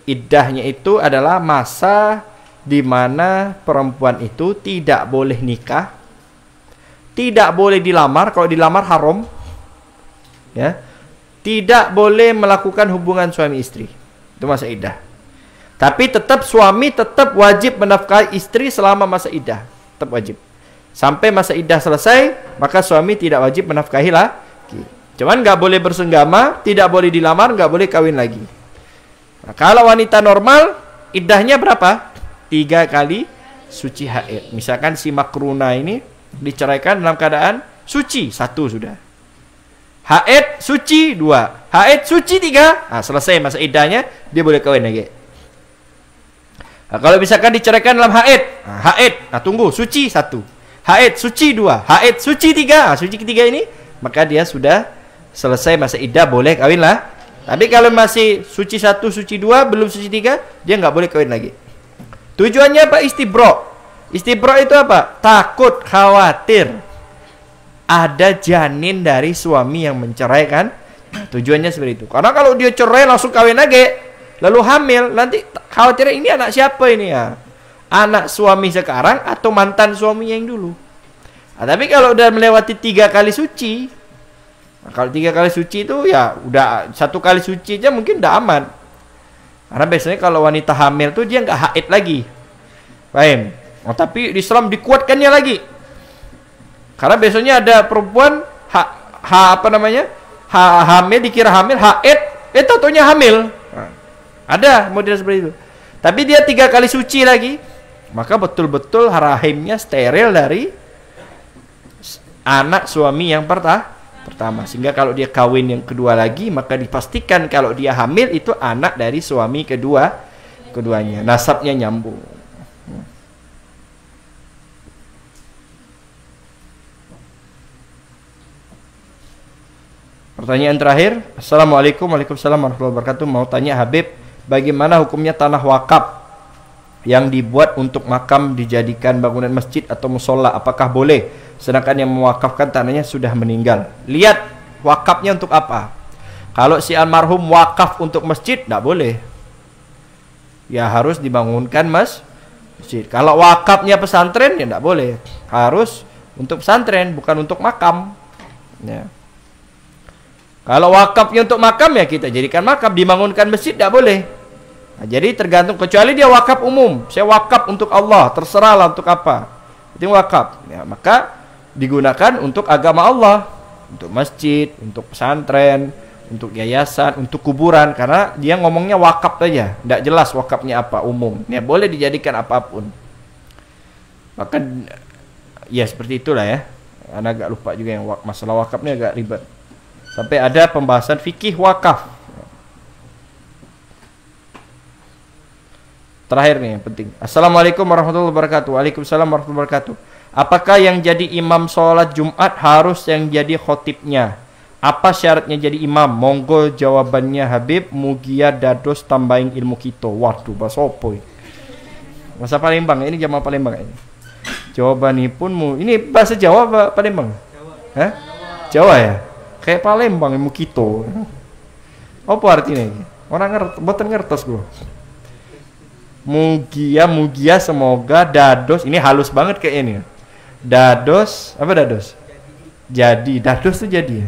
Iddahnya itu adalah masa di mana perempuan itu tidak boleh nikah, tidak boleh dilamar, kalau dilamar haram, ya, tidak boleh melakukan hubungan suami istri. Itu masa iddah. Tapi tetap suami tetap wajib menafkahi istri selama masa iddah, tetap wajib. Sampai masa iddah selesai, maka suami tidak wajib menafkahi lagi. Cuman nggak boleh bersenggama, tidak boleh dilamar, nggak boleh kawin lagi. Nah, kalau wanita normal, iddahnya berapa? 3 kali suci haid. Misalkan si Makruna ini diceraikan dalam keadaan suci 1 sudah. Haid suci 2. Haid suci 3. Nah, selesai masa iddahnya, dia boleh kawin lagi. Nah, kalau misalkan diceraikan dalam haid, nah tunggu, suci 1, haid suci 2, haid suci 3, suci ketiga ini, maka dia sudah selesai masa iddah, boleh kawin lah. Tapi kalau masih suci 1, suci 2, belum suci 3, dia nggak boleh kawin lagi. Tujuannya apa? Istibro. Istibro itu apa? Takut, khawatir ada janin dari suami yang menceraikan. Tujuannya seperti itu. Karena kalau dia cerai langsung kawin lagi, lalu hamil, nanti khawatirnya ini anak siapa ini ya? Anak suami sekarang atau mantan suami yang dulu? Nah, tapi kalau udah melewati 3 kali suci, nah, kalau 3 kali suci itu ya udah 1 kali suci aja mungkin udah aman. Karena biasanya kalau wanita hamil tuh dia nggak haid lagi, paham? Oh, tapi di Islam dikuatkannya lagi. Karena biasanya ada perempuan hamil dikira hamil, haid, taunya hamil. Ada model seperti itu. Tapi dia 3 kali suci lagi, maka betul-betul rahimnya steril dari anak suami yang pertama. Sehingga kalau dia kawin yang kedua lagi, maka dipastikan kalau dia hamil itu anak dari suami keduanya. Nasabnya nyambung. Pertanyaan terakhir. Assalamualaikum Waalaikumsalam warahmatullahi wabarakatuh. Mau tanya Habib, bagaimana hukumnya tanah wakaf yang dibuat untuk makam dijadikan bangunan masjid atau musola? Apakah boleh? Sedangkan yang mewakafkan tanahnya sudah meninggal. Lihat wakafnya untuk apa. Kalau si almarhum wakaf untuk masjid, tidak boleh. Ya harus dibangunkan masjid. Kalau wakafnya pesantren, ya tidak boleh. Harus untuk pesantren, bukan untuk makam. Ya. Kalau wakafnya untuk makam, ya kita jadikan makam. Dibangunkan masjid, tidak boleh. Nah, jadi tergantung, kecuali dia wakaf umum. Saya wakaf untuk Allah, terserahlah untuk apa. Itu wakaf. Ya, maka digunakan untuk agama Allah, untuk masjid, untuk pesantren, untuk yayasan, untuk kuburan. Karena dia ngomongnya wakaf saja, tidak jelas wakafnya apa, umum. Ya boleh dijadikan apapun. Bahkan ya seperti itulah ya. Anda agak lupa juga yang masalah wakafnya agak ribet. Sampai ada pembahasan fikih wakaf. Terakhir nih yang penting. Assalamualaikum warahmatullahi wabarakatuh. Waalaikumsalam warahmatullahi wabarakatuh. Apakah yang jadi imam sholat Jumat harus yang jadi khotibnya? Apa syaratnya jadi imam? Monggo jawabannya Habib. Mugia dados tambahin ilmu kita. Waduh, bahasa apa ini? Bahasa Palembang. Ini jamaah Palembang ini. Jawabannya pun ini bahasa Jawa apa Palembang? Jawa. Hah? Jawa ya? Kayak Palembang ilmu kita. Apa artinya ini? Orang ngerti, boten ngertos gue. Mugia semoga dados, ini halus banget kayak ini. Dados, apa dados? Jadi, dados tuh jadi.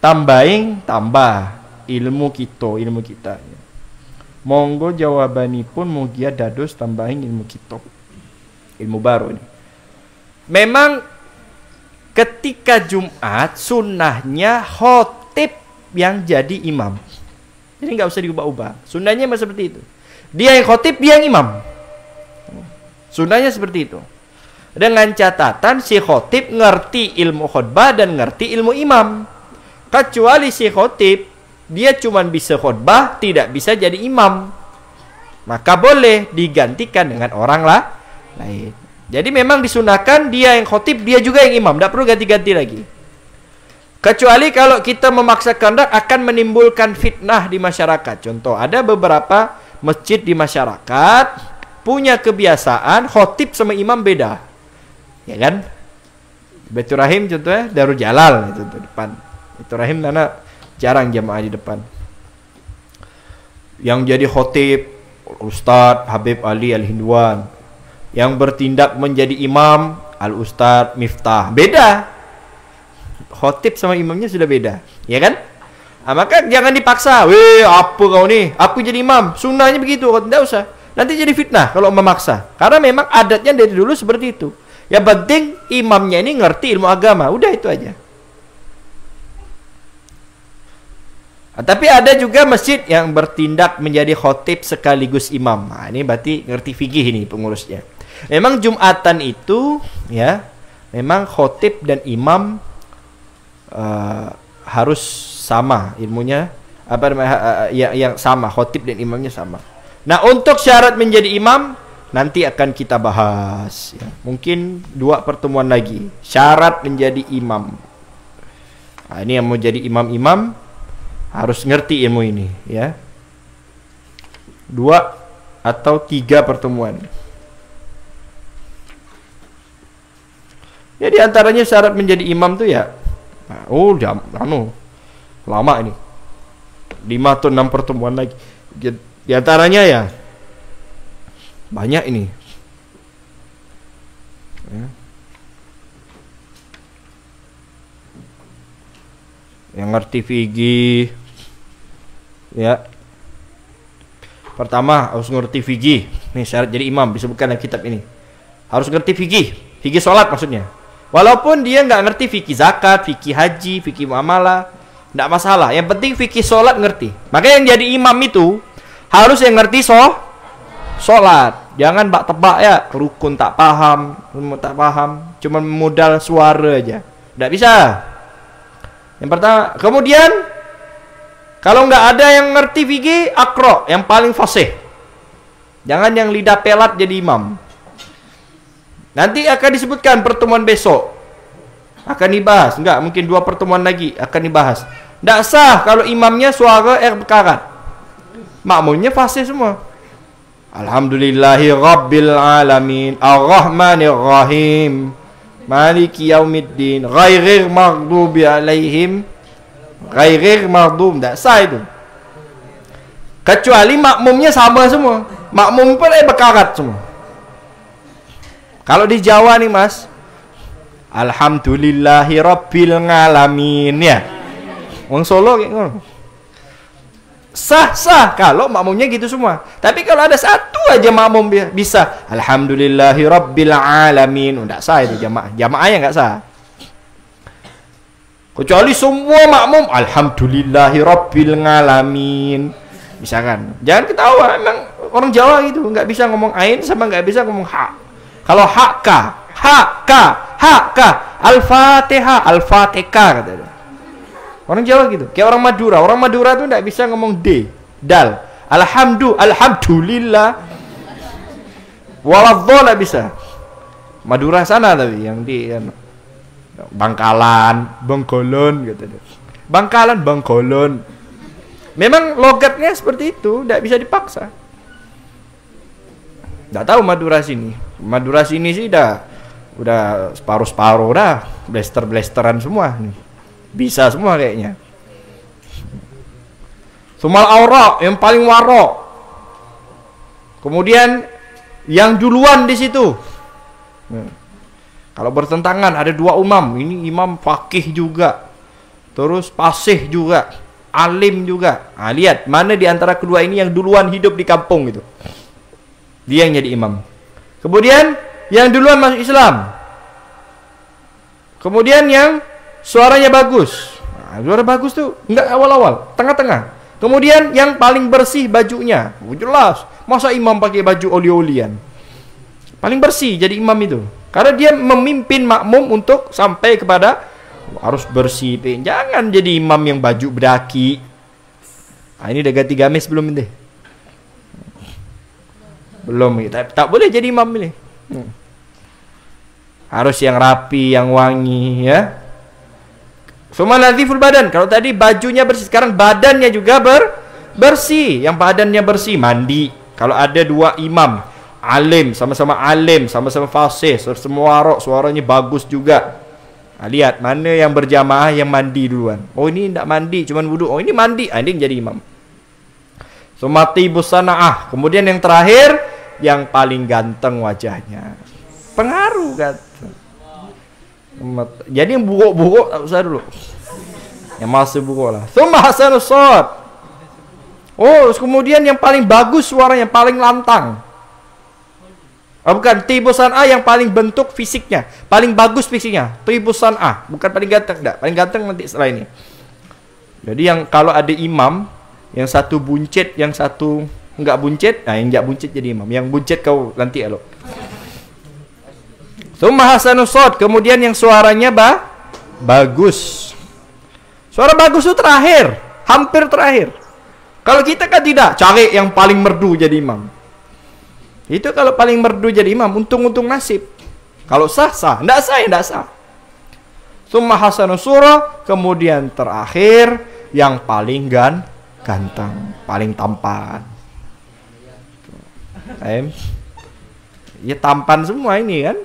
Tambahin, tambah ilmu kita. Monggo jawabanipun mugia dados tambahin ilmu kita. Ilmu baru ini. Memang ketika Jumat sunnahnya khotib yang jadi imam. Jadi nggak usah diubah-ubah. Sunnahnya masih seperti itu. Dia yang khotib, dia yang imam. Sunnahnya seperti itu. Dengan catatan si khotib ngerti ilmu khutbah dan ngerti ilmu imam. Kecuali si khotib dia cuma bisa khutbah, tidak bisa jadi imam. Maka boleh digantikan dengan orang lain. Jadi memang disunahkan dia yang khotib, dia juga yang imam, tidak perlu ganti-ganti lagi. Kecuali kalau kita memaksakan akan menimbulkan fitnah di masyarakat. Contoh, ada beberapa masjid di masyarakat punya kebiasaan khotib sama imam beda. Ya kan? Baitur Rahim contohnya Darul Jalal itu depan. Baitur Rahim karena jarang jamaah di depan. Yang jadi khotib Ustadz Habib Ali Al-Hindwan. Yang bertindak menjadi imam Al-Ustadz Miftah. Beda. Khotib sama imamnya sudah beda, ya kan? Nah, maka jangan dipaksa. Weh, apa kau nih? Aku jadi imam. Sunnahnya begitu. Tidak usah. Nanti jadi fitnah kalau memaksa. Karena memang adatnya dari dulu seperti itu. Yang penting imamnya ini ngerti ilmu agama. Udah itu aja. Nah, tapi ada juga masjid yang bertindak menjadi khotib sekaligus imam. Nah, ini berarti ngerti fikih ini pengurusnya. Memang Jumatan itu, ya, memang khotib dan imam harus sama ilmunya, apa yang sama, khotib dan imamnya sama. Nah, untuk syarat menjadi imam nanti akan kita bahas, ya. Mungkin 2 pertemuan lagi syarat menjadi imam. Nah, ini yang mau jadi imam-imam harus ngerti ilmu ini, ya. 2 atau 3 pertemuan. Ya, di antaranya syarat menjadi imam tuh ya. Oh, lama ini. 5 atau 6 pertemuan lagi. Di antaranya ya banyak ini. Ya. Yang ngerti fikih, ya. Pertama harus ngerti fikih. Nih syarat jadi imam disebutkan dalam kitab ini. Harus ngerti fikih, fikih sholat maksudnya. Walaupun dia nggak ngerti fikih zakat, fikih haji, fikih muamalah, nggak masalah. Yang penting fikih sholat ngerti. Makanya yang jadi imam itu harus yang ngerti sholat. Jangan bak tebak ya, rukun tak paham, cuma modal suara aja. Nggak bisa. Yang pertama, kemudian kalau nggak ada yang ngerti fikih, akro yang paling fasih. Jangan yang lidah pelat jadi imam. Nanti akan disebutkan pertemuan besok akan dibahas. Enggak, mungkin 2 pertemuan lagi akan dibahas. Tidak sah kalau imamnya suara berkarat, makmumnya fasih semua. Alhamdulillahi Rabbil Alamin Ar-Rahmanir Rahim Maliki Yaumiddin Ghairil Maghdubi Alaihim Ghairil Maghdub. Tidak sah itu. Kecuali makmumnya sama semua. Makmum pun berkarat semua. Kalau di Jawa nih mas, Alhamdulillahi Rabbil Alamin, ya. Wong Solo kayak ngono. Sah kalau makmumnya gitu semua. Tapi kalau ada satu aja makmum bisa Alhamdulillahi Rabbil Alamin, enggak sah itu jamaah. Jamaahnya enggak sah. Kecuali semua makmum Alhamdulillahi Rabbil Alamin. Misalkan, jangan ketawa, emang orang Jawa gitu, enggak bisa ngomong ain sama enggak bisa ngomong ha. Kalau hakka, Al-Fatihah, Al-Fatihah kata dia. Orang Jawa gitu. Kayak orang Madura. Orang Madura tuh enggak bisa ngomong D, dal. Alhamdulillah. Waladhdha enggak bisa. Madura sana tapi yang di Bangkalan, Bangkolon kata dia. Bangkalan, Bangkolon. Memang logatnya seperti itu, enggak bisa dipaksa. Enggak tahu Madura sini. Madura sini sih udah separuh-separuh dah, blaster-blasteran semua nih. Bisa semua kayaknya. Sumal aura yang paling warok. Kemudian yang duluan di situ. Kalau bertentangan ada 2 imam, ini imam fakih juga. Terus fasih juga, alim juga. Nah, lihat mana di antara kedua ini yang duluan hidup di kampung itu. Dia yang jadi imam. Kemudian yang duluan masuk Islam. Kemudian yang suaranya bagus. Nah, suara bagus tuh enggak awal-awal, tengah-tengah. Kemudian yang paling bersih bajunya. Oh, jelas. Masa imam pakai baju oli-olian? Paling bersih jadi imam itu. Karena dia memimpin makmum untuk sampai kepada harus bersih. Jangan jadi imam yang baju berdaki. Nah, ini udah ganti gamis belum ini? Belum, tak boleh jadi imam ini. Harus yang rapi, yang wangi, ya. Summa nadhiful badan. Kalau tadi bajunya bersih, sekarang badannya juga bersih. Yang badannya bersih, mandi. Kalau ada dua imam, alim, sama-sama fasih, semua suaranya bagus juga. Nah, lihat mana yang berjamaah yang mandi duluan. Oh, ini tidak mandi, cuman wudu. Oh, ini mandi. Ini jadi imam. Sumati busanaah. Kemudian yang terakhir, yang paling ganteng wajahnya. Pengaruh ganteng. Jadi yang bukuk-bukuk tak usah dulu. Yang masih bukuk lah. Tsumma hasanus shawt. Oh, kemudian yang paling bagus suaranya, paling lantang. Oh, bukan, tibusan A yang paling bentuk fisiknya, paling bagus fisiknya. Tibusan A, bukan paling ganteng, enggak. Paling ganteng nanti setelah ini. Jadi yang kalau ada imam, yang satu buncit, yang satu enggak buncit, nah yang enggak buncit jadi imam. Yang buncit kau nanti elok. Tsumma hasanus shawt, kemudian yang suaranya bagus. Suara bagus itu terakhir, hampir terakhir. Kalau kita kan tidak, cari yang paling merdu jadi imam. Itu kalau paling merdu jadi imam, untung-untung nasib. Kalau sah, sah. Tidak sah, tidak sah. Tsumma hasanus surah, kemudian terakhir yang paling ganteng, paling tampan. Ya tampan semua ini kan.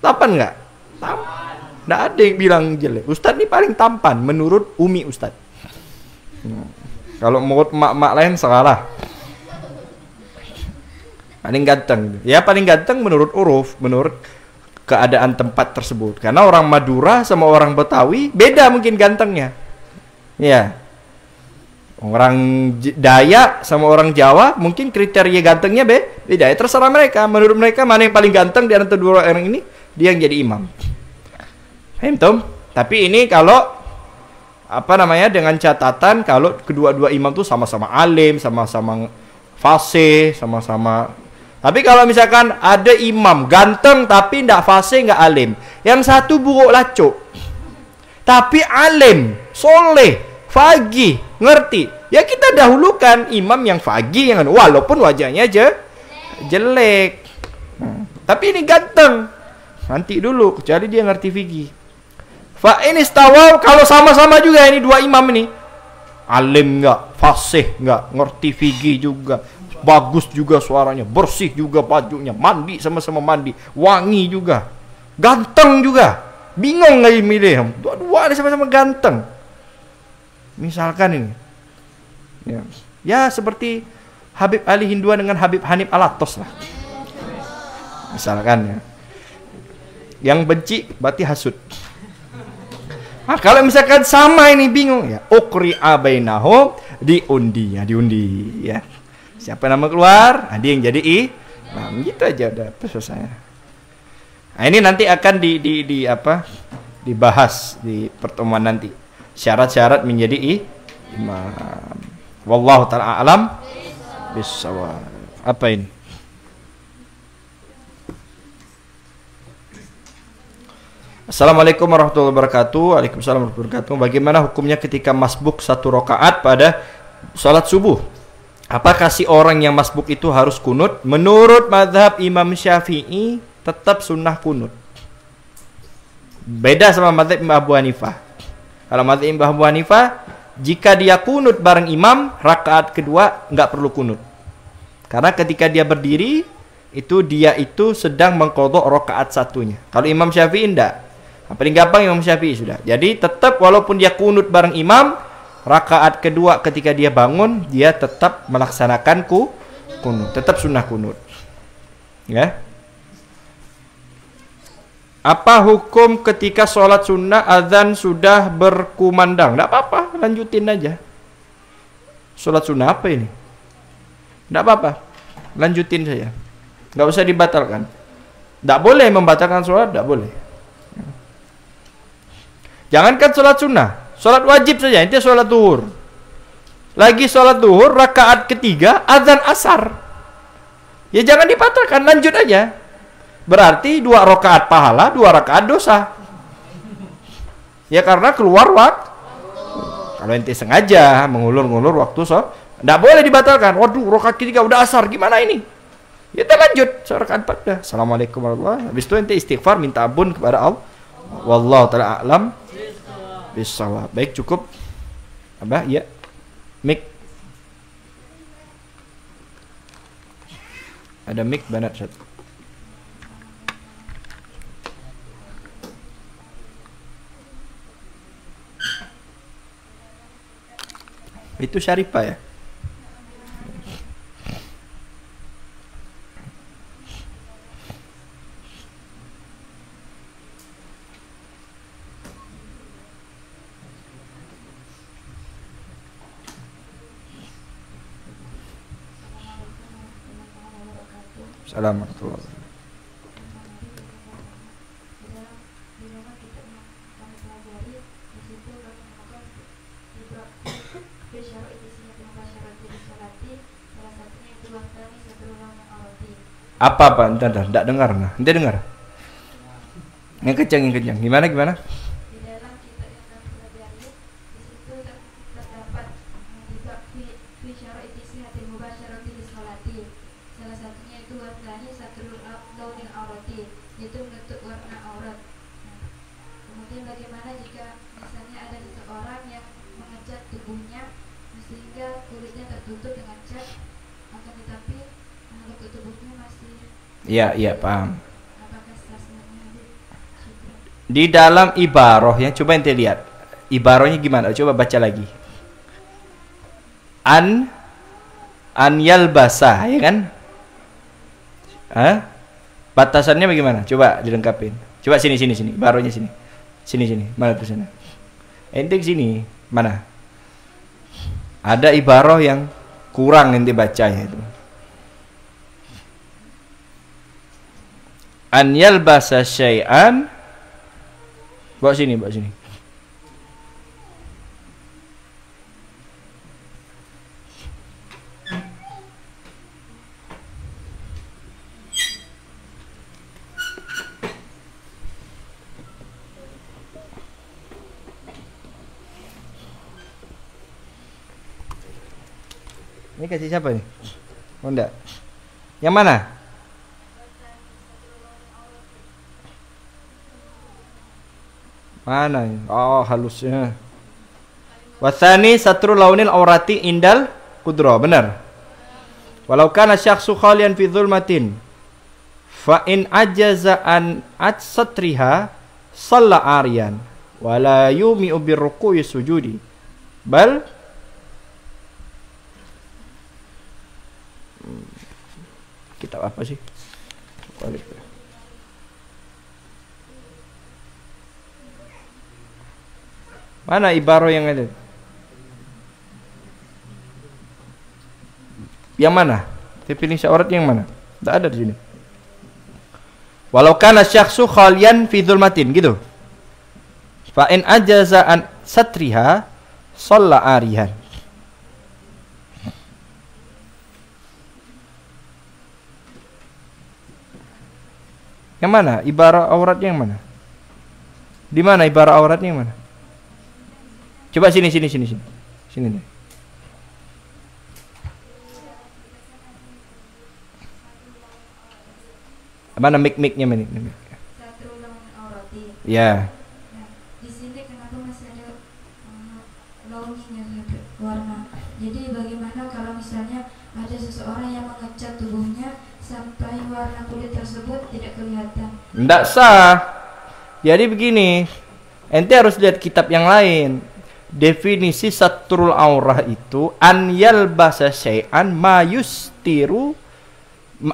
Tampan nggak? Tampan. Nggak ada yang bilang jelek. Ustadz ini paling tampan menurut Umi Ustadz. Kalau menurut mak-mak lain salah. Paling ganteng. Ya paling ganteng menurut uruf, menurut keadaan tempat tersebut. Karena orang Madura sama orang Betawi beda mungkin gantengnya. Ya. Orang Dayak sama orang Jawa mungkin kriteria gantengnya beda. Ya terserah mereka. Menurut mereka mana yang paling ganteng di antara dua orang ini, dia yang jadi imam. Paham tom? Tapi ini kalau dengan catatan kalau kedua-dua imam tuh sama-sama alim, sama-sama fasih, sama-sama. Tapi kalau misalkan ada imam ganteng tapi ndak fasih, nggak alim, yang satu buruk lacuk, tapi alim, soleh, fagih, ngerti, ya kita dahulukan imam yang fagih, yang walaupun wajahnya aja jelek, tapi ini ganteng. Nanti dulu, kecuali dia ngerti fikih. Fa ini istawa, kalau sama-sama juga ini dua imam ini, alim enggak, fasih enggak, ngerti fikih juga, bagus juga suaranya, bersih juga bajunya, mandi sama-sama mandi, wangi juga, ganteng juga, bingung nggak milih, dua-dua ini sama-sama ganteng. Misalkan ini, ya seperti Habib Ali Hinduan dengan Habib Hanif Alatos lah, misalkan ya. Yang benci berarti hasud. Nah, kalau misalkan sama ini bingung ya, ukri'a bainahum, diundi ya. Siapa nama keluar, dia yang jadi nah, gitu aja udah selesai. Nah, ini nanti akan dibahas di pertemuan nanti. Syarat-syarat menjadi imam. Wallahu ta'ala alam bisawab. Apa ini? Assalamualaikum warahmatullahi wabarakatuh. Waalaikumsalam warahmatullahi wabarakatuh. Bagaimana hukumnya ketika masbuk 1 rakaat pada sholat subuh? Apakah si orang yang masbuk itu harus kunut? Menurut mazhab Imam Syafi'i tetap sunnah kunut. Beda sama mazhab Imam Abu Hanifah. Kalau mazhab Imam Abu Hanifah, jika dia kunut bareng imam, rakaat kedua nggak perlu kunut. Karena ketika dia berdiri, dia itu sedang mengqadha rakaat satunya. Kalau Imam Syafi'i enggak. Paling gampang Imam Syafi'i sudah. Jadi tetap walaupun dia kunut bareng imam, rakaat kedua ketika dia bangun, dia tetap melaksanakan kunut. Tetap sunnah kunut. Ya. Apa hukum ketika sholat sunnah azan sudah berkumandang? Enggak apa-apa, lanjutin aja. Sholat sunnah apa ini? Enggak apa-apa, lanjutin saja. Enggak usah dibatalkan. Enggak boleh membatalkan sholat, enggak boleh. Jangankan sholat sunnah, sholat wajib saja. Intinya sholat duhur. Lagi sholat duhur, rakaat ketiga, azan asar. Ya jangan dibatalkan, lanjut aja. Berarti 2 rakaat pahala, 2 rakaat dosa. Ya karena keluar waktu. Kalau ente sengaja mengulur-ngulur waktu sholat, tidak boleh dibatalkan. Waduh, rakaat ketiga udah asar, gimana ini? Ya kita lanjut rakaat 4 dah. Assalamualaikum warahmatullahi wabarakatuh. Habis itu ente istighfar, minta ampun kepada Allah. Wallahu taala a'lam bissawab. Baik, cukup. Abah, ya. Mic. Ada mic banat satu. Itu Syarifah ya? Assalamualaikum. Apa entar enggak dengar nah. Ente dengar? Yang kencang. Gimana? Di dalam kitab yang kami pelajari, di situ terdapat di bab fi syara'iti sihatil mubasyarati bisolati. Salah satunya itu warnanya satrul launil aurati, yaitu menutup warna aurat. Kemudian bagaimana jika misalnya ada seseorang yang mengecat tubuhnya sehingga kulitnya tertutup dengan cat, akan tetapi bentuk tubuhnya masih. Iya, paham. Apakah sasnya Di dalam ibaroh ya, coba ente lihat. Ibarohnya gimana? Coba baca lagi. An yalbasa, ya kan? Batasannya bagaimana? Coba dilengkapin. Coba sini. Ibarohnya sini. Sini. Mana tuh sana? Ente sini. Mana? Ada ibaroh yang kurang ente bacanya itu. An yalbasa syai'an. Bawa sini. Ini kasih siapa nih? Oh enggak. Yang mana? Mana? Oh, halusnya. Wasani satru launil aurati indal kudro. Benar. Walau kana syakhsu khalian fi dzulmatin fa in ajaza an satriha shalla ariyan wala yumi'u birruku'i sujudi bal kitab apa sih? Mana ibaroh yang ada? Yang mana? Definisi aurat yang mana? Tidak ada di sini. Walau kana syakhsu khalian fi dzulmatin gitu. Fa in ajaza an satriha shalla arihan. Yang mana? Ibarat auratnya yang mana? Di mana ibarat auratnya yang mana? Coba sini. Sini deh. Mana mic-nya mana? satrul launil aurati. Ya. Nah, di sini kenapa masih ada launinya warna? Jadi bagaimana kalau misalnya ada seseorang yang mengecat tubuhnya sampai warna kulit tersebut tidak kelihatan? Nggak sah. Jadi begini, ente harus lihat kitab yang lain. Definisi satrul aurah itu an yalbasa syai'an ma yustiru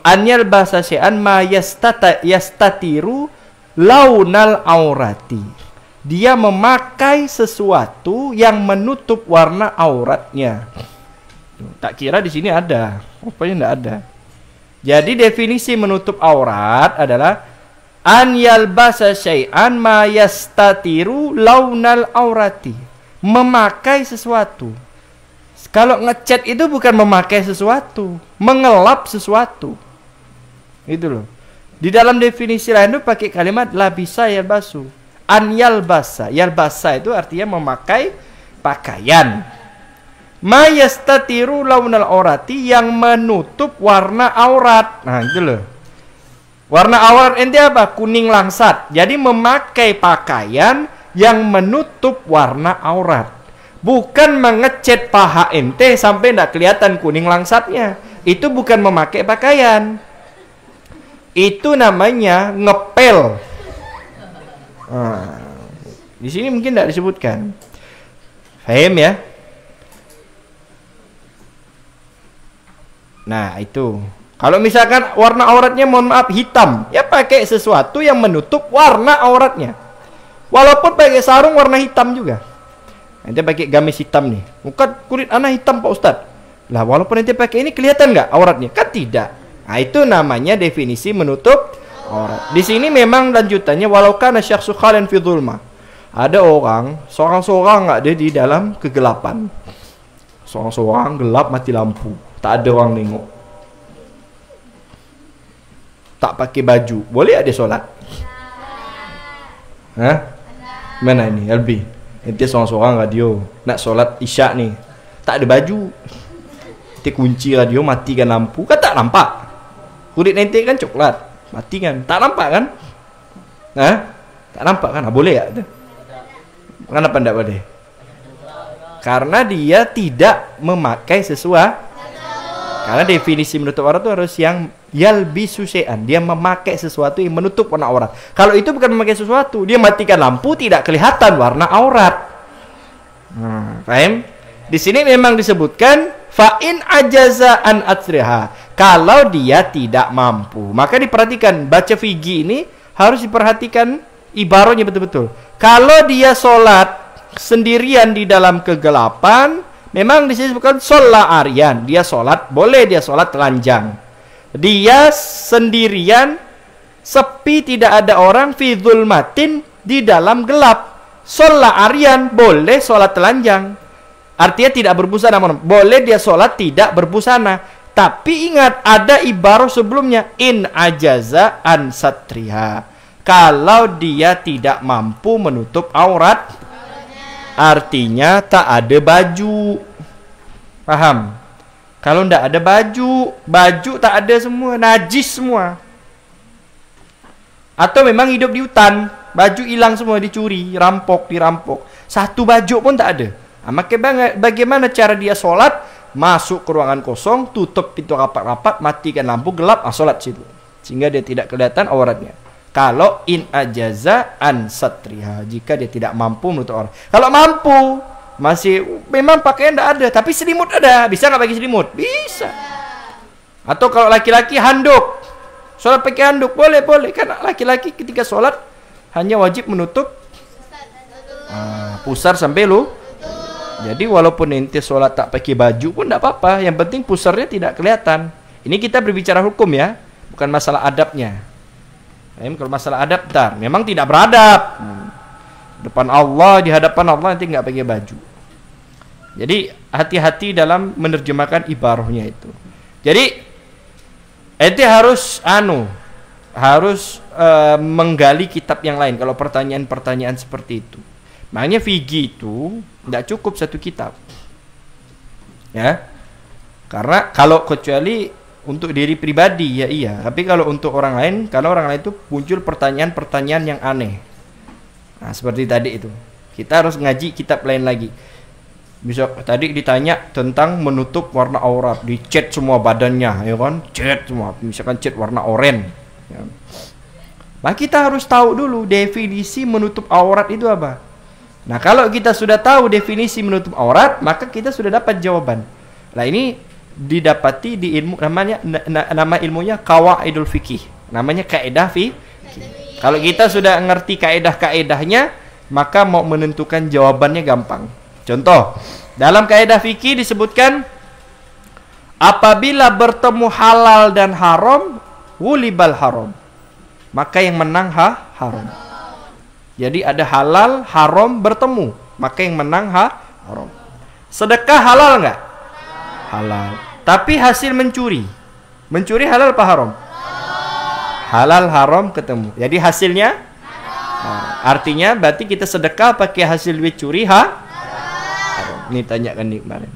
an yalbasa syai'an ma yastatiru launal aurati. Dia memakai sesuatu yang menutup warna auratnya. Tak kira di sini ada, rupanya enggak ada. Jadi definisi menutup aurat adalah an yalbasa syai'an ma yastatiru launal aurati. Memakai sesuatu. Kalau ngecat itu bukan memakai sesuatu, mengelap sesuatu. Itu loh. Di dalam definisi lain itu pakai kalimat labisa yalbasu. An yalbasa. Yalbasa itu artinya memakai pakaian. ma yastatiru launal aurati, yang menutup warna aurat. Nah, itu loh. Warna aurat ente apa? Kuning langsat. Jadi memakai pakaian yang menutup warna aurat. Bukan mengecat paha ente sampai tidak kelihatan kuning langsatnya. Itu bukan memakai pakaian. Itu namanya ngepel. Nah, di sini mungkin tidak disebutkan. Paham ya? Nah, itu. Kalau misalkan warna auratnya mohon maaf hitam, ya pakai sesuatu yang menutup warna auratnya. Walaupun pakai sarung warna hitam juga. Ente pakai gamis hitam nih. Bukan kulit anak hitam Pak Ustadz. Lah walaupun ente pakai ini kelihatan nggak auratnya? Kan tidak. Nah, itu namanya definisi menutup aurat. Di sini memang lanjutannya walau kana syakhsu khalian fi dzulma. Ada orang, seorang-seorang nggak ada di dalam kegelapan. Seorang-seorang gelap mati lampu. Tak ada orang nengok. Tak pakai baju. Boleh ada solat? Hah? Mana ini? Albi. Ente seorang-seorang radio nak solat isya nih, tak ada baju, ente kunci radio, matikan lampu, kan tak nampak. Kulit ente kan coklat, mati kan, tak nampak kan? Hah? Tak nampak kan? Boleh ya? Kenapa tidak boleh? Karena dia tidak memakai sesuatu. Karena definisi menutup aurat itu harus yang yalbisu syai'an, dia memakai sesuatu yang menutup warna aurat. Kalau itu bukan memakai sesuatu, dia matikan lampu tidak kelihatan warna aurat. Paham? Di sini memang disebutkan fa'in ajaza an atriha. Kalau dia tidak mampu, maka diperhatikan baca figi ini harus diperhatikan ibaratnya betul-betul. Kalau dia sholat sendirian di dalam kegelapan, memang disebutkan sholat aryan, dia sholat, boleh dia sholat telanjang. Dia sendirian, sepi, tidak ada orang, fi dzulmatin, di dalam gelap. Sholat aryan, boleh sholat telanjang. Artinya tidak berbusana, boleh dia sholat tidak berbusana. Tapi ingat, ada ibarat sebelumnya, in ajaza an satriha. Kalau dia tidak mampu menutup aurat, artinya tak ada baju. Paham? Kalau tidak ada baju tak ada semua, najis semua. Atau memang hidup di hutan, baju hilang semua, dicuri, dirampok. Satu baju pun tak ada. Maka bagaimana cara dia sholat? Masuk ke ruangan kosong, tutup pintu rapat-rapat, matikan lampu, gelap, sholat situ. Sehingga dia tidak kelihatan auratnya. Kalau in ajaza an satriha, jika dia tidak mampu menutup aurat. Kalau mampu, masih memang pakaian tidak ada, tapi selimut ada. Bisa nggak pakai selimut? Bisa. Atau kalau laki-laki handuk, sholat pakai handuk, boleh. Kan laki-laki ketika sholat hanya wajib menutup pusar sampai lu. Jadi walaupun ente sholat tak pakai baju pun tidak apa-apa. Yang penting pusarnya tidak kelihatan. Ini kita berbicara hukum ya, bukan masalah adabnya. Kalau masalah adab, memang tidak beradab. Depan Allah, di hadapan Allah nanti nggak pakai baju. Jadi hati-hati dalam menerjemahkan ibarahnya itu. Jadi ente harus menggali kitab yang lain kalau pertanyaan-pertanyaan seperti itu. Makanya figi itu tidak cukup satu kitab. Ya. Karena kalau kecuali untuk diri pribadi ya iya, tapi kalau untuk orang lain, kalau orang lain itu muncul pertanyaan-pertanyaan yang aneh. Nah, seperti tadi itu. Kita harus ngaji kitab lain lagi. Bisa tadi ditanya tentang menutup warna aurat, dicat semua badannya, ya kan? Cat semua, misalkan cat warna oranye. Ya. Nah, kita harus tahu dulu definisi menutup aurat itu apa. Nah, kalau kita sudah tahu definisi menutup aurat, maka kita sudah dapat jawaban. Nah, ini didapati di ilmu namanya nama ilmunya qawaidul fikih. Namanya kaidah fikih. Kalau kita sudah ngerti kaidah-kaidahnya, maka mau menentukan jawabannya gampang. Contoh, dalam kaidah fikih disebutkan apabila bertemu halal dan haram, wulibal haram. Maka yang menang haram. Jadi ada halal, haram bertemu, maka yang menang haram. Sedekah halal enggak? Halal. Tapi hasil mencuri halal apa haram? Halal haram ketemu. Jadi hasilnya artinya berarti kita sedekah pakai hasil duit curi haram. Ini tanyakan nih kemarin.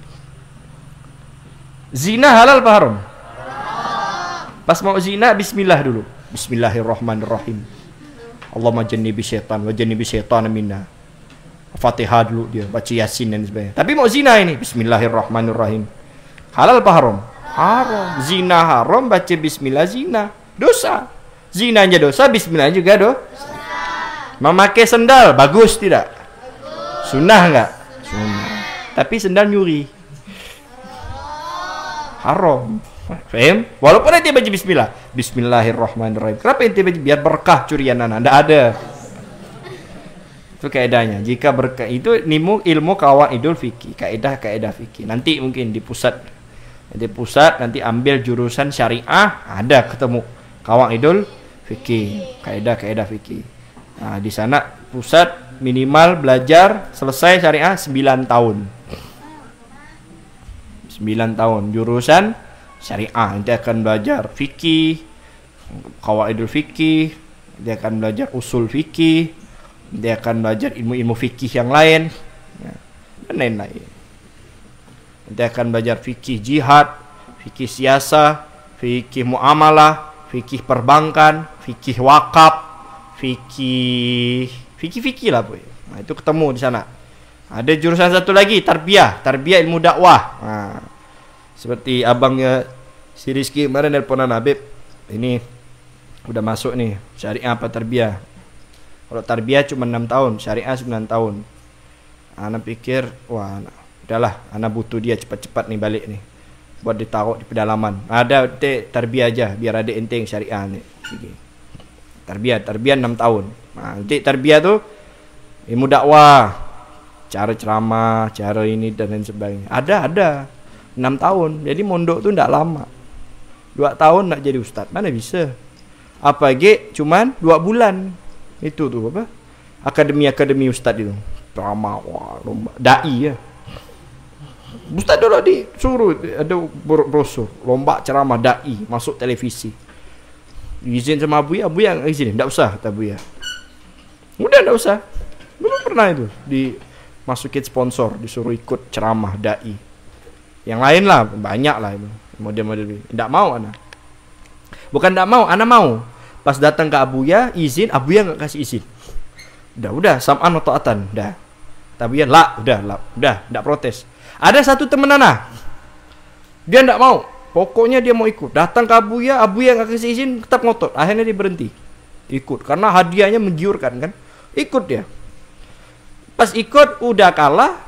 Zina halal apa haram? Pas mau zina bismillah dulu. Bismillahirrahmanirrahim. Allahumma jannibi syaitan wa jannibi syaitan minna. Fatihah dulu dia, baca Yasin dan sebagainya. Tapi mau zina ini, bismillahirrahmanirrahim. Halal apa haram? Haram. Zina haram, baca bismillah zina. Dosa. Zinanya dosa, bismillah juga dosa. Memakai sendal, bagus tidak? Sunnah enggak? Sunnah. Tapi sendal nyuri. Haram. Faham? Walaupun nanti baca bismillah. Bismillahirrahmanirrahim. Kenapa nanti baca? Biar berkah curian anak. Tidak ada. Itu kaedahnya. Jika berkah itu ilmu qawaidul fikih. Kaedah fikih. Nanti mungkin di pusat. Nanti ambil jurusan syariah. Ada ketemu qawaidul fikih. Kaedah fikih. Nah, di sana pusat minimal belajar selesai syariah 9 tahun. 9 tahun jurusan syariah. Nanti akan belajar fikih, qawaidul fikih, dia akan belajar usul fikih, dia akan belajar ilmu-ilmu fikih yang lain, dan lain-lain. Nanti akan belajar fikih jihad, fikih siasa, fikih muamalah, fikih perbankan, fikih wakaf, fikih lah boy. Nah, itu ketemu di sana. Ada jurusan satu lagi, tarbiyah ilmu dakwah. Nah, seperti abangnya si Rizky kemarin nelponan Habib. Ini udah masuk nih, syariah apa tarbiyah. Kalau tarbiyah cuma 6 tahun, syariah 9 tahun. Anak pikir, wah udahlah, anak butuh dia cepat-cepat nih balik nih, buat ditaruh di pedalaman. Ada tarbiyah aja, biar ada enteng syariah nih. Tarbiyah 6 tahun. Nah, nanti tarbiyah tuh ilmu dakwah, cara ceramah, cara ini dan lain sebagainya. Ada 6 tahun. Jadi mondok tuh enggak lama. 2 tahun nak jadi ustaz. Mana bisa? Apalagi cuman 2 bulan. Itu tuh apa? Akademi ustaz itu. Ceramah, wah, lomba dai ya. Ustaz dulu disuruh ada brosur lomba ceramah dai masuk televisi. Izin sama Abu ya izin, enggak usah kata Abu ya. Udah enggak usah. Belum pernah itu dimasukin sponsor, disuruh ikut ceramah dai. Yang lain lah banyak lah itu model-model. Enggak mau anak. Bukan enggak mau, anak mau. Pas datang ke Abu ya izin, Abu ya enggak kasih izin. Udah sam'an wa ta'atan, udah. Tapi ya udah enggak protes. Ada satu teman anak. Dia enggak mau. Pokoknya dia mau ikut. Datang ke Abu ya enggak kasih izin, tetap ngotot. Akhirnya dia berhenti. Ikut karena hadiahnya menggiurkan kan. Ikut dia. Pas ikut udah kalah,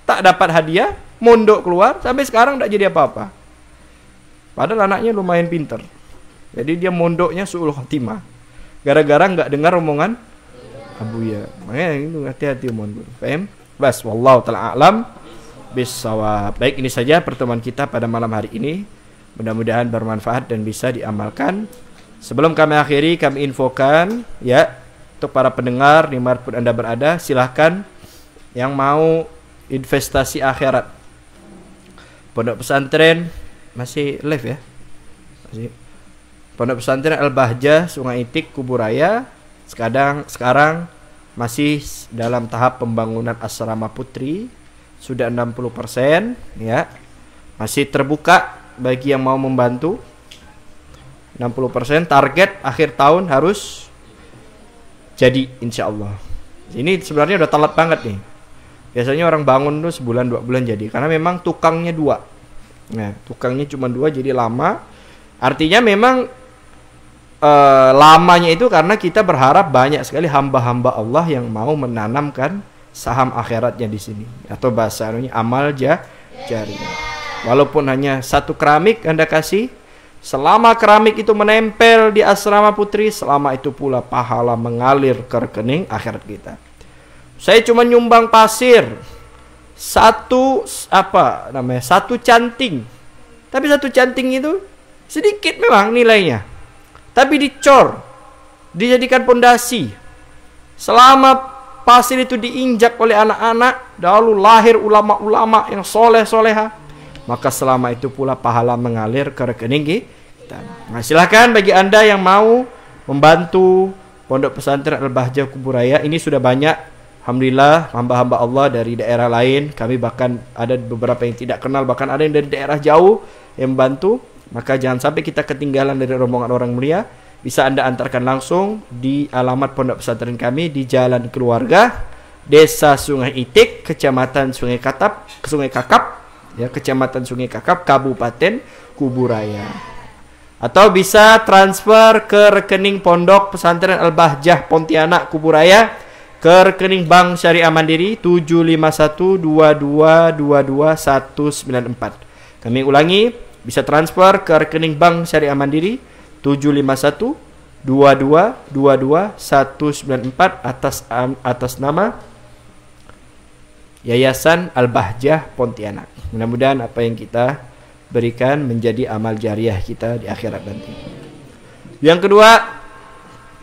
tak dapat hadiah, mondok keluar, sampai sekarang tak jadi apa-apa. Padahal anaknya lumayan pinter. Jadi dia mondoknya su'ul khotimah. Gara-gara enggak dengar omongan Abu ya. Makanya itu hati-hati mohon. Paham? Bas wallahu taala alam bisawab. Baik, ini saja pertemuan kita pada malam hari ini. Mudah-mudahan bermanfaat dan bisa diamalkan. Sebelum kami akhiri, kami infokan ya, untuk para pendengar dimanapun Anda berada, silahkan yang mau investasi akhirat. Pondok pesantren masih live ya? Masih. Pondok pesantren Al-Bahjah Sungai Itik Kuburaya sekarang masih dalam tahap pembangunan asrama putri, sudah 60% ya. Masih terbuka bagi yang mau membantu. 60%, target akhir tahun harus jadi insyaallah. Ini sebenarnya udah telat banget nih. Biasanya orang bangun tuh sebulan 2 bulan jadi, karena memang tukangnya 2. Nah, tukangnya cuma 2 jadi lama. Artinya memang lamanya itu karena kita berharap banyak sekali hamba-hamba Allah yang mau menanamkan saham akhiratnya di sini, atau bahasanya amal jariyah. Walaupun hanya 1 keramik Anda kasih, selama keramik itu menempel di asrama putri, selama itu pula pahala mengalir ke rekening akhirat kita. Saya cuma nyumbang pasir satu canting, tapi 1 canting itu sedikit memang nilainya, tapi dicor, dijadikan pondasi. Selama pasir itu diinjak oleh anak-anak, lalu lahir ulama-ulama yang soleh-soleha, maka selama itu pula pahala mengalir ke rekening kita. Nah, silakan bagi Anda yang mau membantu Pondok Pesantren Al-Bahjah Kuburaya, ini sudah banyak Alhamdulillah hamba-hamba Allah dari daerah lain, kami bahkan ada beberapa yang tidak kenal, bahkan ada yang dari daerah jauh yang membantu. Maka jangan sampai kita ketinggalan dari rombongan orang mulia. Bisa Anda antarkan langsung di alamat pondok pesantren kami di Jalan Keluarga, Desa Sungai Itik, Kecamatan Sungai Kakap, ya, Kecamatan Sungai Kakap, Kabupaten Kuburaya. Atau bisa transfer ke rekening Pondok Pesantren Al-Bahjah Pontianak Kuburaya ke rekening Bank Syariah Mandiri 75122222194. Kami ulangi, bisa transfer ke rekening Bank Syariah Mandiri 75122222194 atas nama Yayasan Al-Bahjah Pontianak. Mudah-mudahan apa yang kita berikan menjadi amal jariah kita di akhirat nanti. Yang kedua,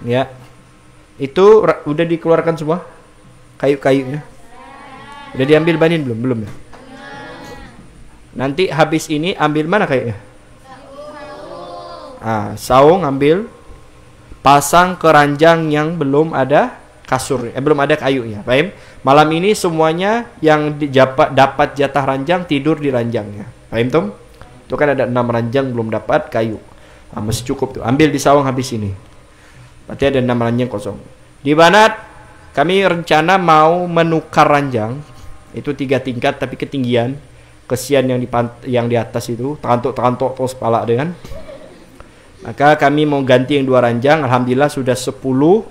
ya, itu udah dikeluarkan semua kayu-kayunya. Udah diambil Banin belum? Belum ya? Nanti habis ini ambil mana kayunya? Saung ambil, pasang ke ranjang yang belum ada kasur, belum ada kayunya. Paham? Malam ini semuanya yang dapat jatah ranjang tidur di ranjangnya. Paham Tom? Itu kan ada 6 ranjang belum dapat kayu. Masih cukup tuh. Ambil di saung habis ini. Berarti ada 6 ranjang kosong. Di Banat kami rencana mau menukar ranjang. Itu 3 tingkat tapi ketinggian. Kesian yang di atas itu terantuk terus kepala dengan. Maka kami mau ganti yang 2 ranjang. Alhamdulillah sudah 10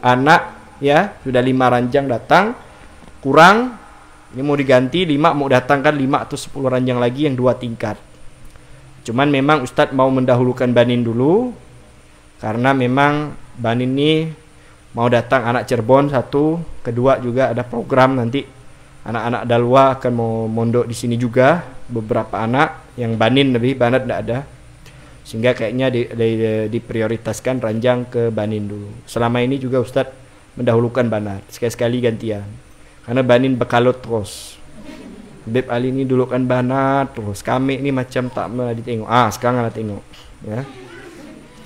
anak, ya, sudah 5 ranjang datang. Kurang, ini mau diganti 5, mau datangkan 5 atau 10 ranjang lagi yang 2 tingkat. Cuman memang Ustadz mau mendahulukan Banin dulu, karena memang Banin ini mau datang anak Cirebon 1, kedua juga ada program nanti anak-anak Dalwa akan mau mondok di sini juga, beberapa anak yang Banin lebih, Banat tidak ada, sehingga kayaknya diprioritaskan ranjang ke Banin dulu. Selama ini juga Ustadz mendahulukan Banat, sekali-sekali gantian, karena Banin bekalut terus. Beb Ali ini dulu kan Banat terus, kami ini macam tak pernah ditengok. Sekarang ada tengok, ya.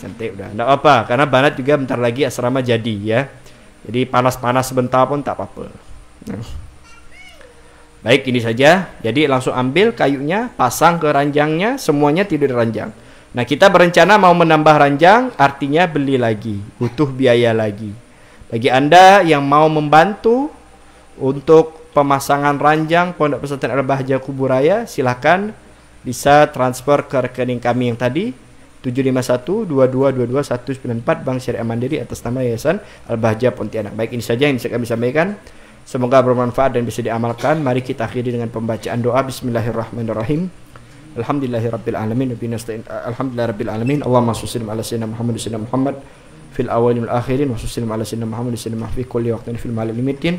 Cantik udah. Enggak apa, karena Banat juga bentar lagi asrama jadi, ya. Jadi panas-panas sebentar pun tak apa-apa. Nah. Baik, ini saja. Jadi langsung ambil kayunya, pasang ke ranjangnya, semuanya tidur di ranjang. Nah, kita berencana mau menambah ranjang, artinya beli lagi, butuh biaya lagi. Bagi Anda yang mau membantu untuk pemasangan ranjang Pondok Pesantren Al-Bahjah Kuburaya, silakan bisa transfer ke rekening kami yang tadi 75122222194 Bank Syariah Mandiri atas nama Yayasan Al-Bahjah Pontianak. Baik, ini saja yang bisa kami sampaikan. Semoga bermanfaat dan bisa diamalkan. Mari kita akhiri dengan pembacaan doa. Bismillahirrahmanirrahim. Alhamdulillahirabbil alamin. Alhamdulillahirabbil alamin. Allahumma shalli ala sayyidina Muhammad fil awwalin wal akhirin wa sallim ala sayyidina Muhammad fi kulli waqtin fil malil limitin.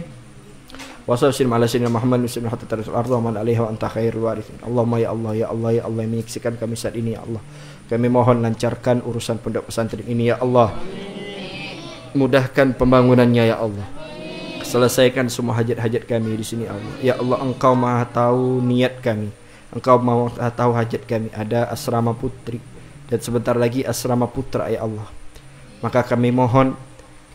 Wa sallim ala sayyidina Muhammad hatta tarisul ardu wa man 'alaiha wa anta khairul warithin. Allahumma ya Allah, ya Allah, ya Allah, yang menyaksikan kami saat ini, ya Allah, kami mohon lancarkan urusan pondok pesantren ini, ya Allah. Mudahkan pembangunannya, ya Allah. Selesaikan semua hajat-hajat kami di sini, Allah. Ya Allah, Engkau Maha tahu niat kami. Engkau Maha tahu hajat kami. Ada asrama putri dan sebentar lagi asrama putra, ya Allah. Maka kami mohon,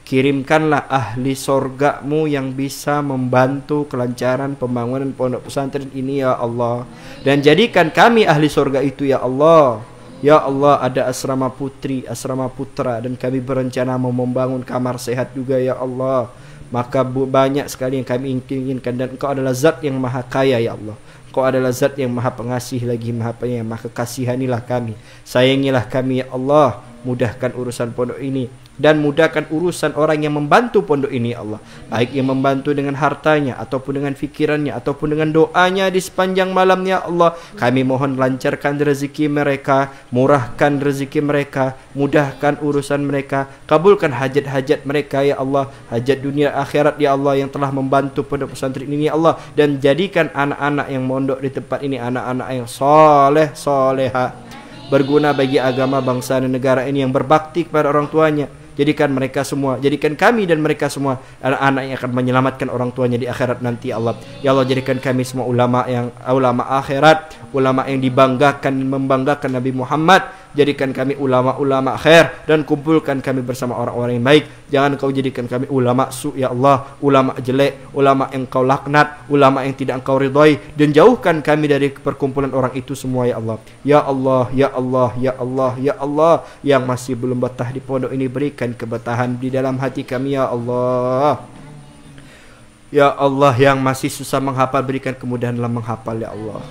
kirimkanlah ahli sorga-Mu yang bisa membantu kelancaran pembangunan pondok pesantren ini, ya Allah. Dan jadikan kami ahli sorga itu, ya Allah. Ya Allah, ada asrama putri, asrama putra, dan kami berencana mau membangun kamar sehat juga, ya Allah. Maka banyak sekali yang kami inginkan, dan Engkau adalah zat yang maha kaya, ya Allah. Engkau adalah zat yang maha pengasih lagi maha penyayang. Maka kasihanilah kami, sayangilah kami, ya Allah. Mudahkan urusan pondok ini dan mudahkan urusan orang yang membantu pondok ini, ya Allah. Baik yang membantu dengan hartanya, ataupun dengan fikirannya, ataupun dengan doanya di sepanjang malamnya, Allah. Kami mohon lancarkan rezeki mereka, murahkan rezeki mereka, mudahkan urusan mereka, kabulkan hajat-hajat mereka, ya Allah. Hajat dunia akhirat, ya Allah, yang telah membantu pondok pesantren ini, ya Allah. Dan jadikan anak-anak yang mondok di tempat ini anak-anak yang soleh, soleha, berguna bagi agama, bangsa dan negara ini, yang berbakti kepada orang tuanya. Jadikan mereka semua, jadikan kami dan mereka semua anak-anak yang akan menyelamatkan orang tuanya di akhirat nanti, ya Allah. Ya Allah, jadikan kami semua ulama akhirat, ulama yang dibanggakan, membanggakan Nabi Muhammad Jadikan kami ulama-ulama khair dan kumpulkan kami bersama orang-orang yang baik. Jangan Engkau jadikan kami ulama su ya Allah, ulama jelek, ulama yang Engkau laknat, ulama yang tidak Engkau ridhai, dan jauhkan kami dari perkumpulan orang itu semua ya Allah. Ya Allah, ya Allah, ya Allah, ya Allah, yang masih belum betah di pondok ini berikan kebetahan di dalam hati kami ya Allah. Ya Allah, yang masih susah menghafal berikan kemudahan dalam menghafal ya Allah.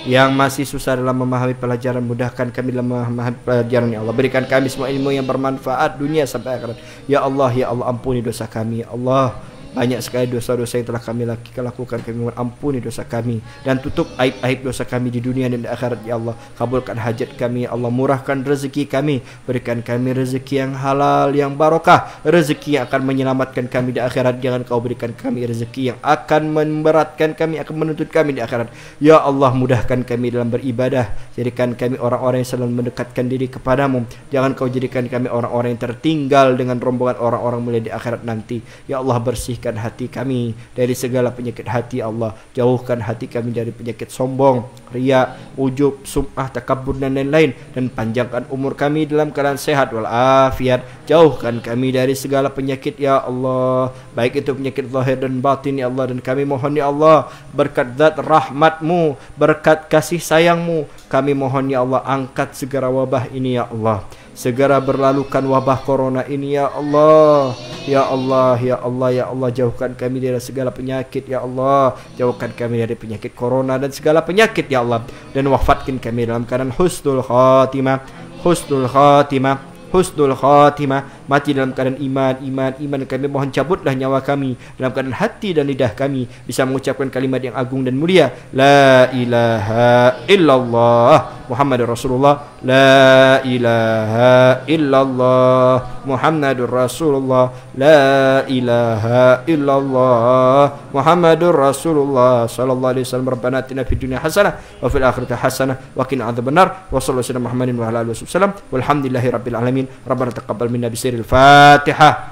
Yang masih susah dalam memahami pelajaran mudahkan kami dalam memahami pelajaran ya Allah. Berikan kami semua ilmu yang bermanfaat dunia sampai akhirat. Ya Allah, ya Allah, ampuni dosa kami ya Allah. Banyak sekali dosa-dosa yang telah kami lakukan. Kami mohon ampuni dosa kami dan tutup aib-aib dosa kami di dunia dan di akhirat ya Allah. Kabulkan hajat kami ya Allah. Murahkan rezeki kami. Berikan kami rezeki yang halal, yang barokah, rezeki yang akan menyelamatkan kami di akhirat. Jangan Kau berikan kami rezeki yang akan memberatkan kami, akan menuntut kami di akhirat. Ya Allah, mudahkan kami dalam beribadah. Jadikan kami orang-orang yang selalu mendekatkan diri kepadamu. Jangan Kau jadikan kami orang-orang yang tertinggal dengan rombongan orang-orang mulia di akhirat nanti. Ya Allah, bersihkan hati kami dari segala penyakit hati Allah. Jauhkan hati kami dari penyakit sombong, riya, ujub, sum'ah, takabur dan lain-lain. Dan panjangkan umur kami dalam keadaan sehat walafiat. Jauhkan kami dari segala penyakit ya Allah, baik itu penyakit zahir dan batin ya Allah. Dan kami mohon ya Allah, berkat zat rahmat-Mu, berkat kasih sayang-Mu, kami mohon ya Allah, angkat segera wabah ini ya Allah. Segera berlalukan wabah corona ini ya Allah. Ya Allah, ya Allah, ya Allah, jauhkan kami dari segala penyakit ya Allah. Jauhkan kami dari penyakit corona dan segala penyakit ya Allah. Dan wafatkan kami dalam keadaan husnul khatimah, husnul khatimah, husnul khatimah. Mati dalam keadaan iman. Kami mohon cabutlah nyawa kami dalam keadaan hati dan lidah kami bisa mengucapkan kalimat yang agung dan mulia, la ilaha illallah Muhammadur Rasulullah, la ilaha illallah Muhammadur Rasulullah, la ilaha illallah Muhammadur Rasulullah sallallahu alaihi wasallam. Rabbana atina fid dunya hasanah wa fil akhirati hasanah wa qina adzabannar. Wa sallallahu alaihi Muhammadin wa ala alihi wasallam. Walhamdulillahi rabbil alamin. Rabbana taqabbal minna bisiril Fatihah.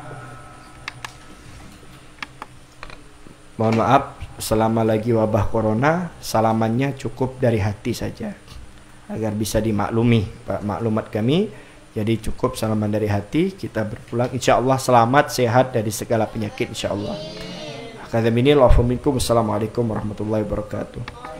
Mohon maaf, selama lagi wabah corona, salamannya cukup dari hati saja agar bisa dimaklumi Pak maklumat kami. Jadi cukup salaman dari hati, kita berpulang insyaallah selamat sehat dari segala penyakit insyaallah. Wassalamualaikum warahmatullahi wabarakatuh.